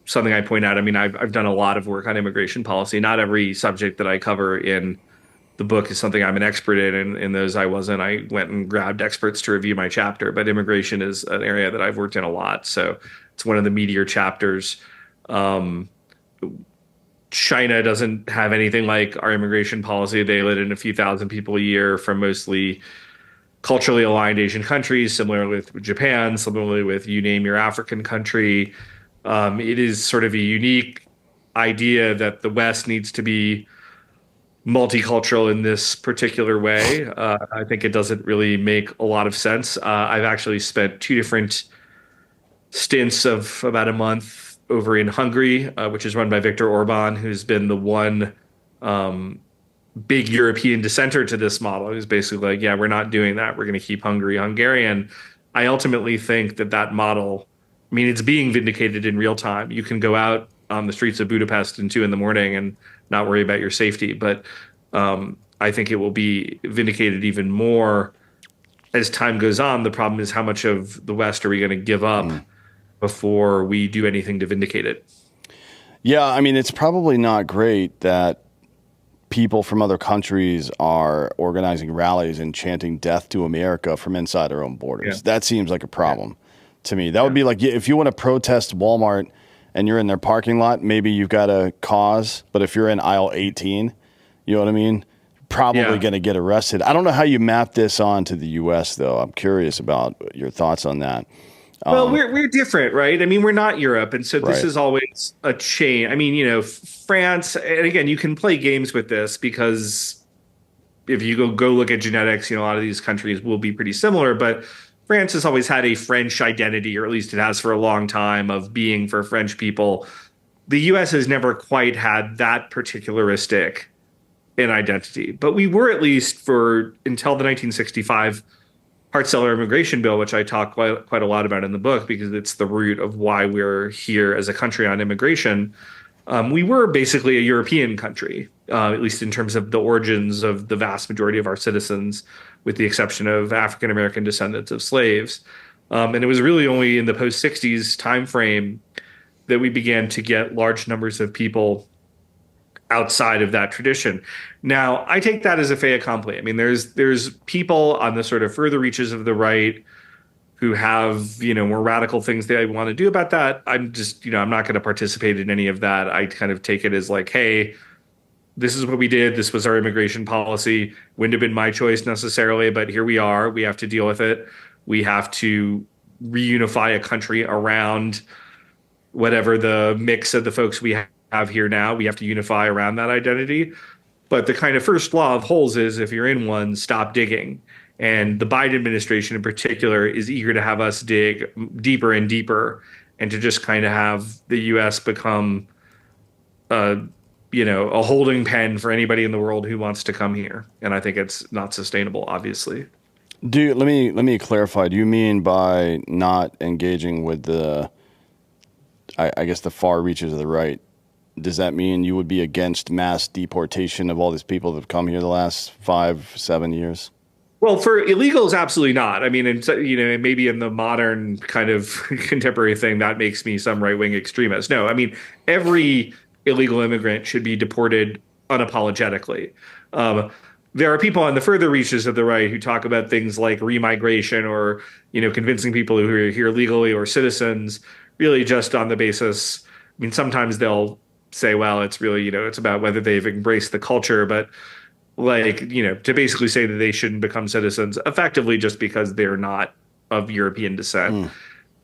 something I point out. I mean, I've done a lot of work on immigration policy. Not every subject that I cover in the book is something I'm an expert in. And in those, I wasn't. I went and grabbed experts to review my chapter. But immigration is an area that I've worked in a lot. So it's one of the meatier chapters. China doesn't have anything like our immigration policy. They let in a few thousand people a year from mostly culturally aligned Asian countries, similarly with Japan, similarly with you name your African country. It is sort of a unique idea that the West needs to be multicultural in this particular way. I think it doesn't really make a lot of sense. I've actually spent two different stints of about a month over in Hungary, which is run by Viktor Orban, who's been the one um, big European dissenter to this model. Who's basically like, yeah, we're not doing that. We're going to keep Hungary Hungarian. I ultimately think that that model, I mean, it's being vindicated in real time. You can go out on the streets of Budapest at 2 in the morning and not worry about your safety. But I think it will be vindicated even more as time goes on. The problem is how much of the West are we going to give up before we do anything to vindicate it? Yeah, I mean, it's probably not great that people from other countries are organizing rallies and chanting death to America from inside our own borders. Yeah. That seems like a problem to me. That would be like if you want to protest Walmart and you're in their parking lot, maybe you've got a cause. But if you're in aisle 18, you know what I mean? Probably going to get arrested. I don't know how you map this on to the U.S., though. I'm curious about your thoughts on that. Well, we're different, right? I mean, we're not Europe, and so this is always a chain. I mean, you know, France, and again, you can play games with this because if you go look at genetics, you know, a lot of these countries will be pretty similar, but France has always had a French identity, or at least it has for a long time, of being for French people. The U.S. has never quite had that particularistic an identity, but we were at least for until the 1965 Hart-Celler immigration bill, which I talk quite a lot about in the book because it's the root of why we're here as a country on immigration. We were basically a European country, at least in terms of the origins of the vast majority of our citizens, with the exception of African American descendants of slaves. And it was really only in the post-60s timeframe that we began to get large numbers of people outside of that tradition. Now, I take that as a fait accompli. I mean, there's people on the sort of further reaches of the right who have, you know, more radical things they want to do about that. I'm just, you know, I'm not going to participate in any of that. I kind of take it as like, hey, this is what we did. This was our immigration policy. Wouldn't have been my choice necessarily, but here we are. We have to deal with it. We have to reunify a country around whatever the mix of the folks we have here now. We have to unify around that identity. But the kind of first law of holes is if you're in one, stop digging. And the Biden administration in particular is eager to have us dig deeper and deeper and to just kind of have the U.S. become, you know, a holding pen for anybody in the world who wants to come here. And I think it's not sustainable, obviously. Let me clarify. Do you mean by not engaging with the, I guess, the far reaches of the right? Does that mean you would be against mass deportation of all these people that have come here the last 5-7 years? Well, for illegals, absolutely not. I mean, you know, maybe in the modern kind of contemporary thing, that makes me some right-wing extremist. No, I mean, every illegal immigrant should be deported unapologetically. There are people on the further reaches of the right who talk about things like remigration or, you know, convincing people who are here legally or citizens really just on the basis. I mean, sometimes they'll say, well, it's really, you know, it's about whether they've embraced the culture, but like, you know, to basically say that they shouldn't become citizens effectively just because they're not of European descent.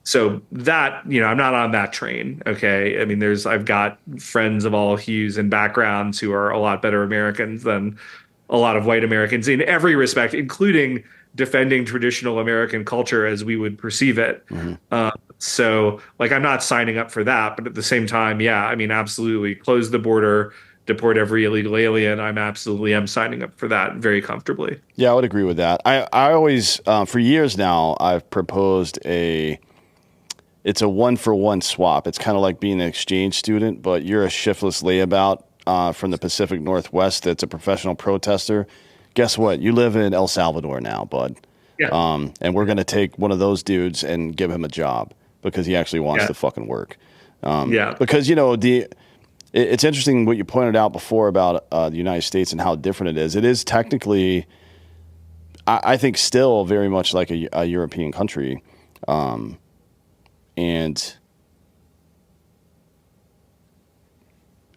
So that, you know, I'm not on that train. Okay. I mean, I've got friends of all hues and backgrounds who are a lot better Americans than a lot of white Americans in every respect, including defending traditional American culture as we would perceive it. So, like, I'm not signing up for that. But at the same time, yeah, I mean, absolutely close the border, deport every illegal alien. I'm signing up for that very comfortably. Yeah, I would agree with that. I always, for years now, I've proposed it's a 1-for-1 swap. It's kind of like being an exchange student, but you're a shiftless layabout from the Pacific Northwest that's a professional protester. Guess what? You live in El Salvador now, bud. Yeah. And we're going to take one of those dudes and give him a job because he actually wants to fucking work. Because, you know, it's interesting what you pointed out before about the United States and how different it is. It is technically, I think, still very much like a European country. And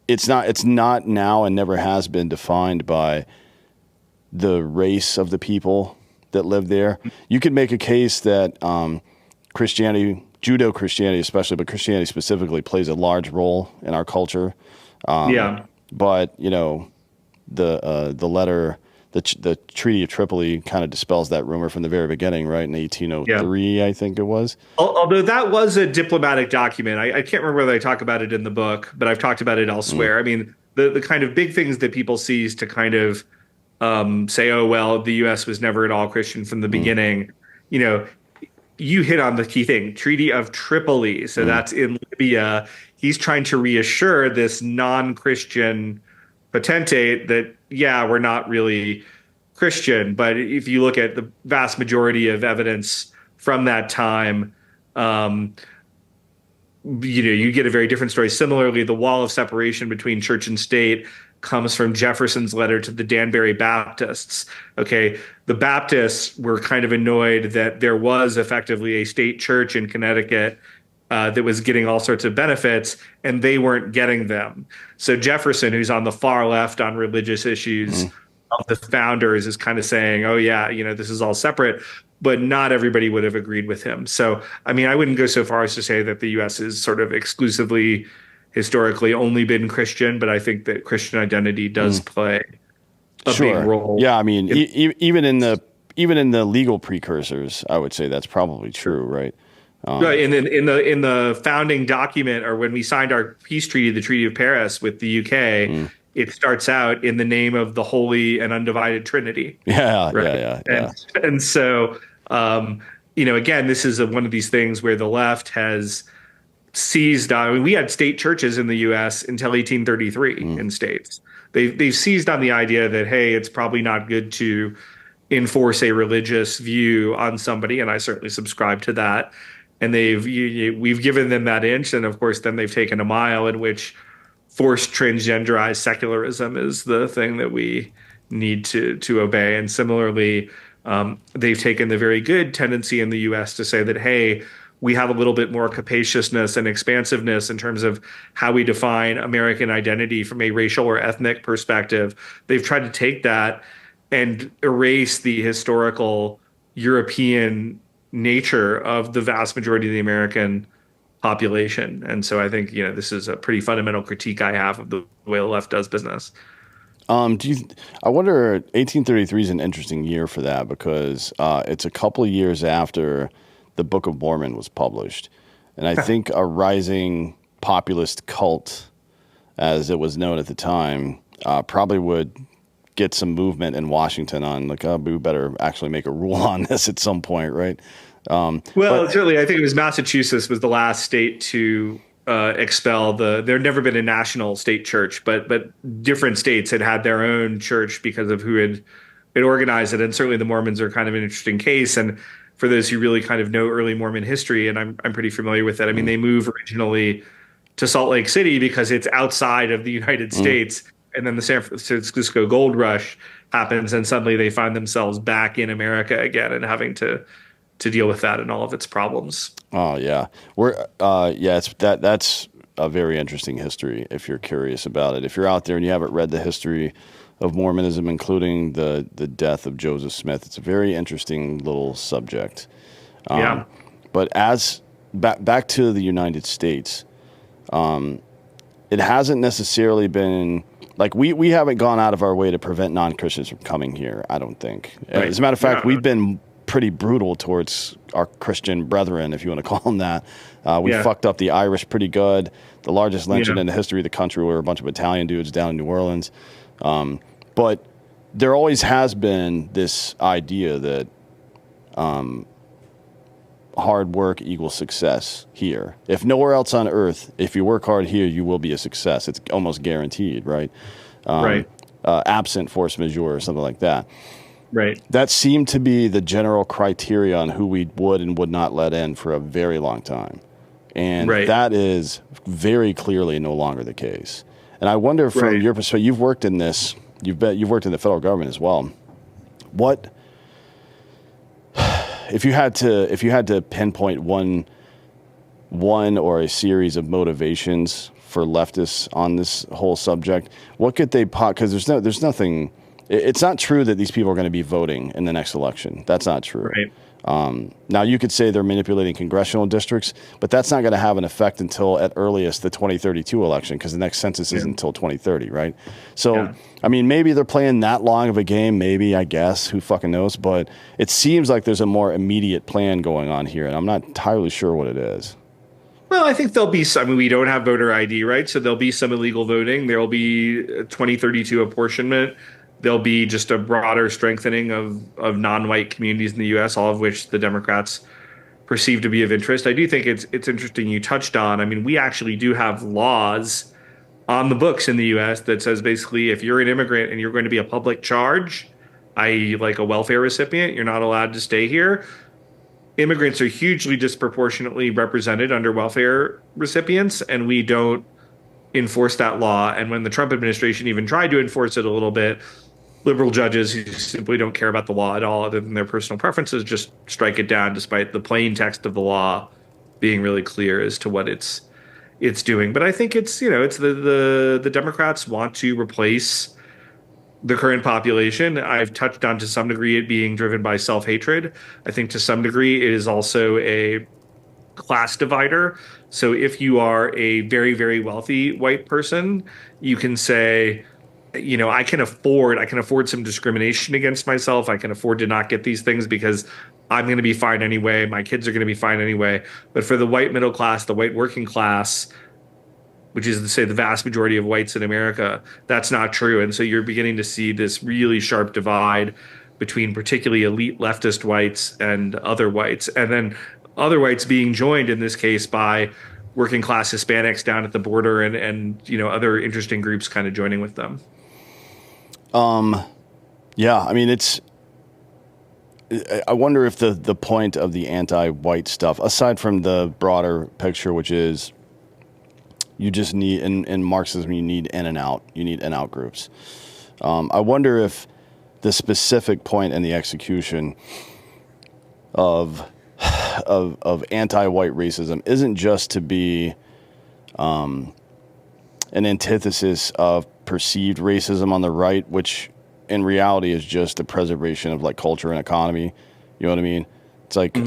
it's not now and never has been defined by the race of the people that lived there. You could make a case that Christianity, Judeo-Christianity especially, but Christianity specifically, plays a large role in our culture. Yeah. But the letter, the Treaty of Tripoli, kind of dispels that rumor from the very beginning, right? In Yeah. 1803, I think it was. Although that was a diplomatic document. I can't remember whether I talk about it in the book, but I've talked about it elsewhere. I mean, the kind of big things that people seize to kind of say, oh, well, the U.S. was never at all Christian from the beginning. You know, you hit on the key thing, Treaty of Tripoli. So that's in Libya. He's trying to reassure this non-Christian potentate that, yeah, we're not really Christian. But if you look at the vast majority of evidence from that time, you get a very different story. Similarly, the wall of separation between church and state comes from Jefferson's letter to the Danbury Baptists. Okay, the Baptists were kind of annoyed that there was effectively a state church in Connecticut that was getting all sorts of benefits, and they weren't getting them. So Jefferson, who's on the far left on religious issues, of the founders, is kind of saying, oh, yeah, this is all separate. But not everybody would have agreed with him. So, I mean, I wouldn't go so far as to say that the U.S. is sort of exclusively, historically, only been Christian, but I think that Christian identity does play a big role. Yeah, I mean, even in the legal precursors, I would say that's probably true, right? Right, and then in the founding document, or when we signed our peace treaty, the Treaty of Paris with the UK, it starts out in the name of the Holy and Undivided Trinity. Yeah, right? yeah. And so, again, this is one of these things where the left has seized on. I mean, we had state churches in the U.S. until 1833 in states. They've seized on the idea that, hey, it's probably not good to enforce a religious view on somebody, and I certainly subscribe to that. And we've given them that inch, and of course, then they've taken a mile in which forced transgenderized secularism is the thing that we need to obey. And similarly, they've taken the very good tendency in the U.S. to say that, hey, we have a little bit more capaciousness and expansiveness in terms of how we define American identity from a racial or ethnic perspective. They've tried to take that and erase the historical European nature of the vast majority of the American population. And so I think, this is a pretty fundamental critique I have of the way the left does business. I wonder, 1833 is an interesting year for that because it's a couple of years after the Book of Mormon was published. And I think a rising populist cult, as it was known at the time, probably would get some movement in Washington on we better actually make a rule on this at some point, right? Certainly, I think it was Massachusetts was the last state to expel there had never been a national state church, but different states had their own church because of who had organized it. And certainly the Mormons are kind of an interesting case. And for those who really kind of know early Mormon history, and I'm pretty familiar with it. I mean, they moved originally to Salt Lake City because it's outside of the United States. And then the San Francisco gold rush happens, and suddenly they find themselves back in America again and having to deal with that and all of its problems. Oh yeah, that's a very interesting history if you're curious about it. If you're out there and you haven't read the history of Mormonism, including the death of Joseph Smith, it's a very interesting little subject. But back to the United States, it hasn't necessarily been. Like we haven't gone out of our way to prevent non-Christians from coming here, I don't think. Right. As a matter of fact, we've been pretty brutal towards our Christian brethren, if you want to call them that. We fucked up the Irish pretty good. The largest lynching in the history of the country were a bunch of Italian dudes down in New Orleans. But there always has been this idea that hard work equals success here. If nowhere else on earth, if you work hard here, you will be a success. It's almost guaranteed, right? Absent force majeure or something like that. Right. That seemed to be the general criteria on who we would and would not let in for a very long time. And that is very clearly no longer the case. And I wonder from your perspective, you've worked in this, you've worked in the federal government as well. What if you had to pinpoint one or a series of motivations for leftists on this whole subject, what could they because there's nothing it's not true that these people are going to be voting in the next election. That's not true. Right. Now, you could say they're manipulating congressional districts, but that's not going to have an effect until at earliest the 2032 election, because the next census isn't until 2030, right? So, I mean, maybe they're playing that long of a game, maybe, I guess, who fucking knows, but it seems like there's a more immediate plan going on here, and I'm not entirely sure what it is. Well, I think there'll be some. I mean, we don't have voter ID, right? So there'll be some illegal voting. There'll be 2032 apportionment. There'll be just a broader strengthening of non-white communities in the U.S., all of which the Democrats perceive to be of interest. I do think it's interesting you touched on. I mean, we actually do have laws on the books in the U.S. that says basically if you're an immigrant and you're going to be a public charge, i.e., like a welfare recipient, you're not allowed to stay here. Immigrants are hugely disproportionately represented under welfare recipients, and we don't enforce that law. And when the Trump administration even tried to enforce it a little bit, liberal judges who simply don't care about the law at all other than their personal preferences just strike it down, despite the plain text of the law being really clear as to what it's doing. But I think it's the Democrats want to replace the current population. I've touched on to some degree it being driven by self-hatred. I think to some degree it is also a class divider. So if you are a very, very wealthy white person, you can say, I can afford some discrimination against myself. I can afford to not get these things because I'm going to be fine anyway. My kids are going to be fine anyway. But for the white middle class, the white working class, which is to say the vast majority of whites in America, that's not true. And so you're beginning to see this really sharp divide between particularly elite leftist whites and other whites. And then other whites being joined in this case by working class Hispanics down at the border and other interesting groups kind of joining with them. Yeah, I mean, I wonder if the point of the anti-white stuff, aside from the broader picture, which is you just need, in Marxism, you need in and out. You need in-out groups. I wonder if the specific point in the execution of anti-white racism isn't just to be an antithesis of perceived racism on the right, which in reality is just the preservation of like culture and economy. You know what I mean? It's like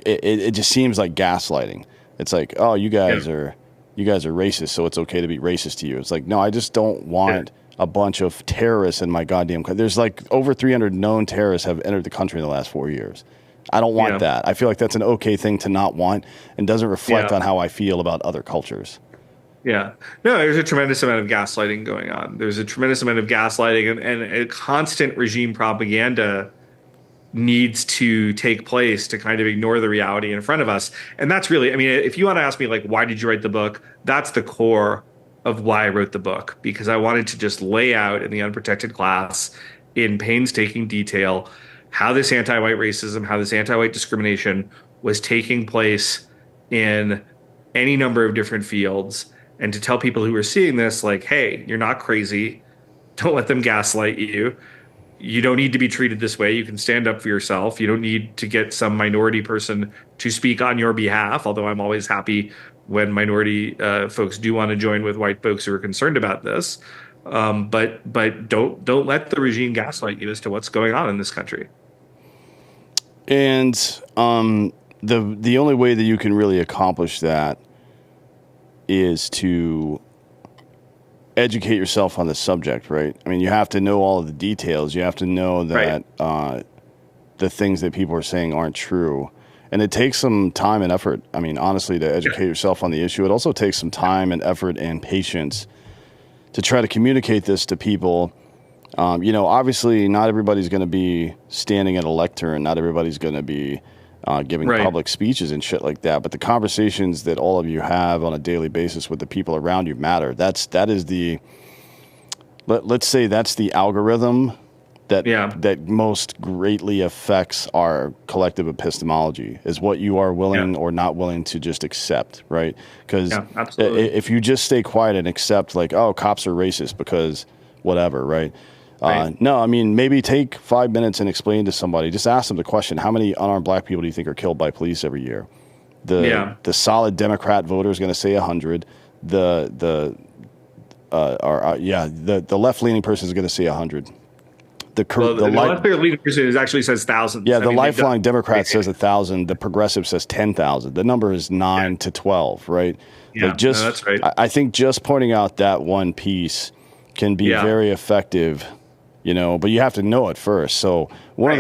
it just seems like gaslighting. It's like, oh, you guys are racist, so it's okay to be racist to you. It's like, no, I just don't want a bunch of terrorists in my goddamn country. There's like over 300 known terrorists have entered the country in the last 4 years. I don't want that. I feel like that's an okay thing to not want and doesn't reflect on how I feel about other cultures. Yeah. No, there's a tremendous amount of gaslighting going on. There's a tremendous amount of gaslighting and a constant regime propaganda needs to take place to kind of ignore the reality in front of us. And that's really, I mean, if you want to ask me, like, why did you write the book? That's the core of why I wrote the book, because I wanted to just lay out in the Unprotected class in painstaking detail how this anti-white racism, how this anti-white discrimination was taking place in any number of different fields, and to tell people who are seeing this, like, hey, you're not crazy. Don't let them gaslight you. You don't need to be treated this way. You can stand up for yourself. You don't need to get some minority person to speak on your behalf, although I'm always happy when minority folks do want to join with white folks who are concerned about this. But don't let the regime gaslight you as to what's going on in this country. And the only way that you can really accomplish that is to educate yourself on the subject, right? I mean, you have to know all of the details. You have to know that the things that people are saying aren't true. And it takes some time and effort. I mean, honestly, to educate yourself on the issue. It also takes some time and effort and patience to try to communicate this to people. Obviously, not everybody's going to be standing at a lectern. Not everybody's going to be giving public speeches and shit like that. But the conversations that all of you have on a daily basis with the people around you matter. That is the, let's say that's the algorithm that most greatly affects our collective epistemology, is what you are willing or not willing to just accept, right? Because if you just stay quiet and accept, like, oh, cops are racist because whatever, right? No, I mean, maybe take 5 minutes and explain to somebody. Just ask them the question: how many unarmed black people do you think are killed by police every year? The solid Democrat voter is going to say 100. The the left leaning person is going to say 100. The left leaning person actually says thousands. Yeah, the lifeline Democrat says 1,000. The progressive says 10,000. The number is 9 to 12, right? Yeah, that's right. I think just pointing out that one piece can be very effective, but you have to know it first. So one of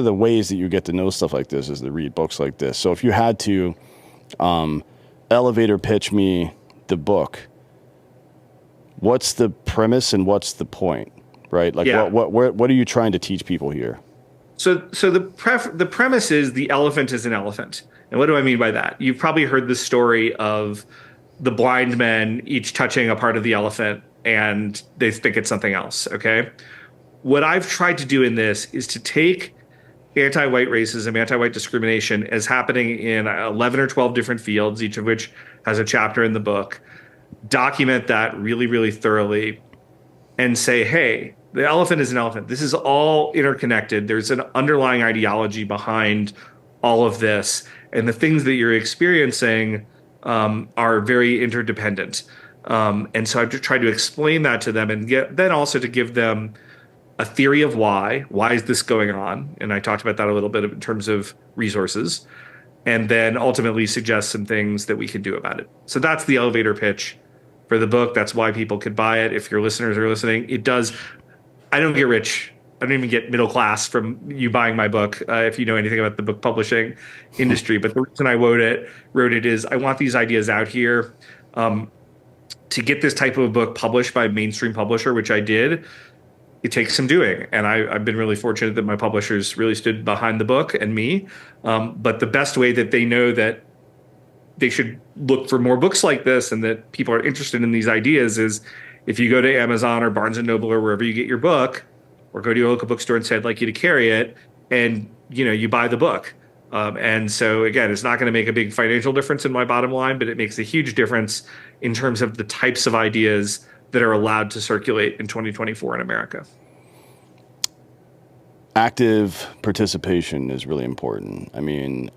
the ways that you get to know stuff like this is to read books like this. So if you had to elevator pitch me the book, what's the premise and what's the point, right? Like what are you trying to teach people here? So the premise is the elephant is an elephant. And what do I mean by that? You've probably heard the story of the blind men each touching a part of the elephant and they think it's something else, okay? What I've tried to do in this is to take anti-white racism, anti-white discrimination as happening in 11 or 12 different fields, each of which has a chapter in the book, document that really, really thoroughly, and say, hey, the elephant is an elephant. This is all interconnected. There's an underlying ideology behind all of this. And the things that you're experiencing are very interdependent. And so I've tried to explain that to them and then also to give them a theory of why is this going on? And I talked about that a little bit in terms of resources, and then ultimately suggest some things that we can do about it. So that's the elevator pitch for the book. That's why people could buy it. If your listeners are listening, I don't get rich. I don't even get middle class from you buying my book, if you know anything about the book publishing industry. But the reason I wrote it is I want these ideas out here. To get this type of a book published by a mainstream publisher, which I did, it takes some doing. And I've been really fortunate that my publishers really stood behind the book and me. But the best way that they know that they should look for more books like this and that people are interested in these ideas is if you go to Amazon or Barnes & Noble or wherever you get your book, or go to your local bookstore and say, I'd like you to carry it, and you buy the book. And so, again, it's not going to make a big financial difference in my bottom line, but it makes a huge difference in terms of the types of ideas that are allowed to circulate in 2024 in America. Active participation is really important. I mean,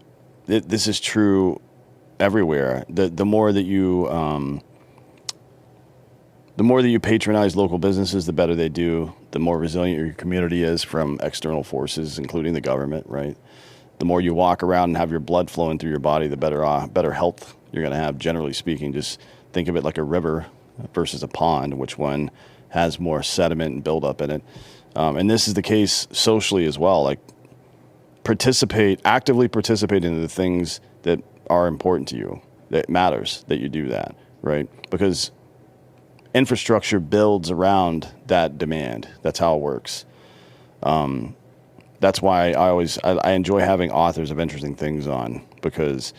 this is true everywhere. The more that you patronize local businesses, the better they do. The more resilient your community is from external forces, including the government, right? The more you walk around and have your blood flowing through your body, the better health you're going to have, generally speaking. Just think of it like a river versus a pond, which one has more sediment and buildup in it. And this is the case socially as well. Like, actively participate in the things that are important to you, that matters that you do that, right? Because infrastructure builds around that demand. That's how it works. That's why I enjoy having authors of interesting things on, because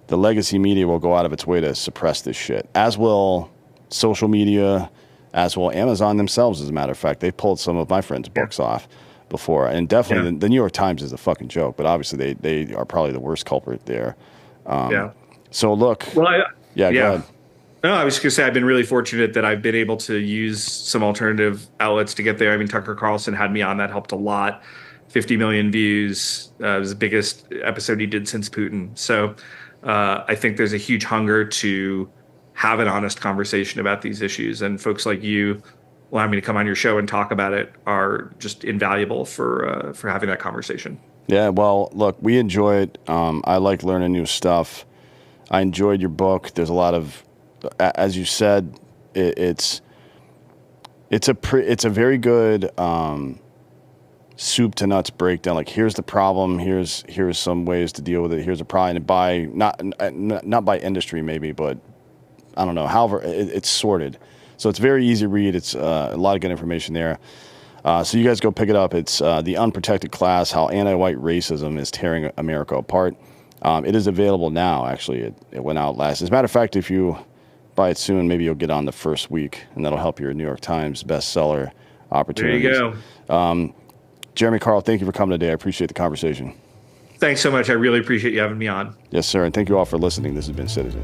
the legacy media will go out of its way to suppress this shit, as will social media, as will Amazon themselves. As a matter of fact, they pulled some of my friends' books off before, and definitely the New York Times is a fucking joke, but obviously they are probably the worst culprit there. So look, go ahead. No, I was just going to say I've been really fortunate that I've been able to use some alternative outlets to get there. I mean, Tucker Carlson had me on. That helped a lot. 50 million views. It was the biggest episode he did since Putin. So I think there's a huge hunger to have an honest conversation about these issues. And folks like you allowing me to come on your show and talk about it are just invaluable for having that conversation. Yeah, well, look, we enjoy it. I like learning new stuff. I enjoyed your book. There's a lot of, as you said, it's a very good soup to nuts breakdown. Like, here's the problem. Here's some ways to deal with it. Here's a problem. And by not by industry maybe, but I don't know. However, it's sorted, so it's very easy to read. It's a lot of good information there. So you guys go pick it up. It's The Unprotected Class: How Anti-White Racism is Tearing America Apart. It is available now. Actually, it went out last. As a matter of fact, if you buy it soon, maybe you'll get on the first week, and that'll help your New York Times bestseller opportunities. There you go. Jeremy Carl, thank you for coming today. I appreciate the conversation. Thanks so much. I really appreciate you having me on. Yes, sir. And thank you all for listening. This has been Citizen.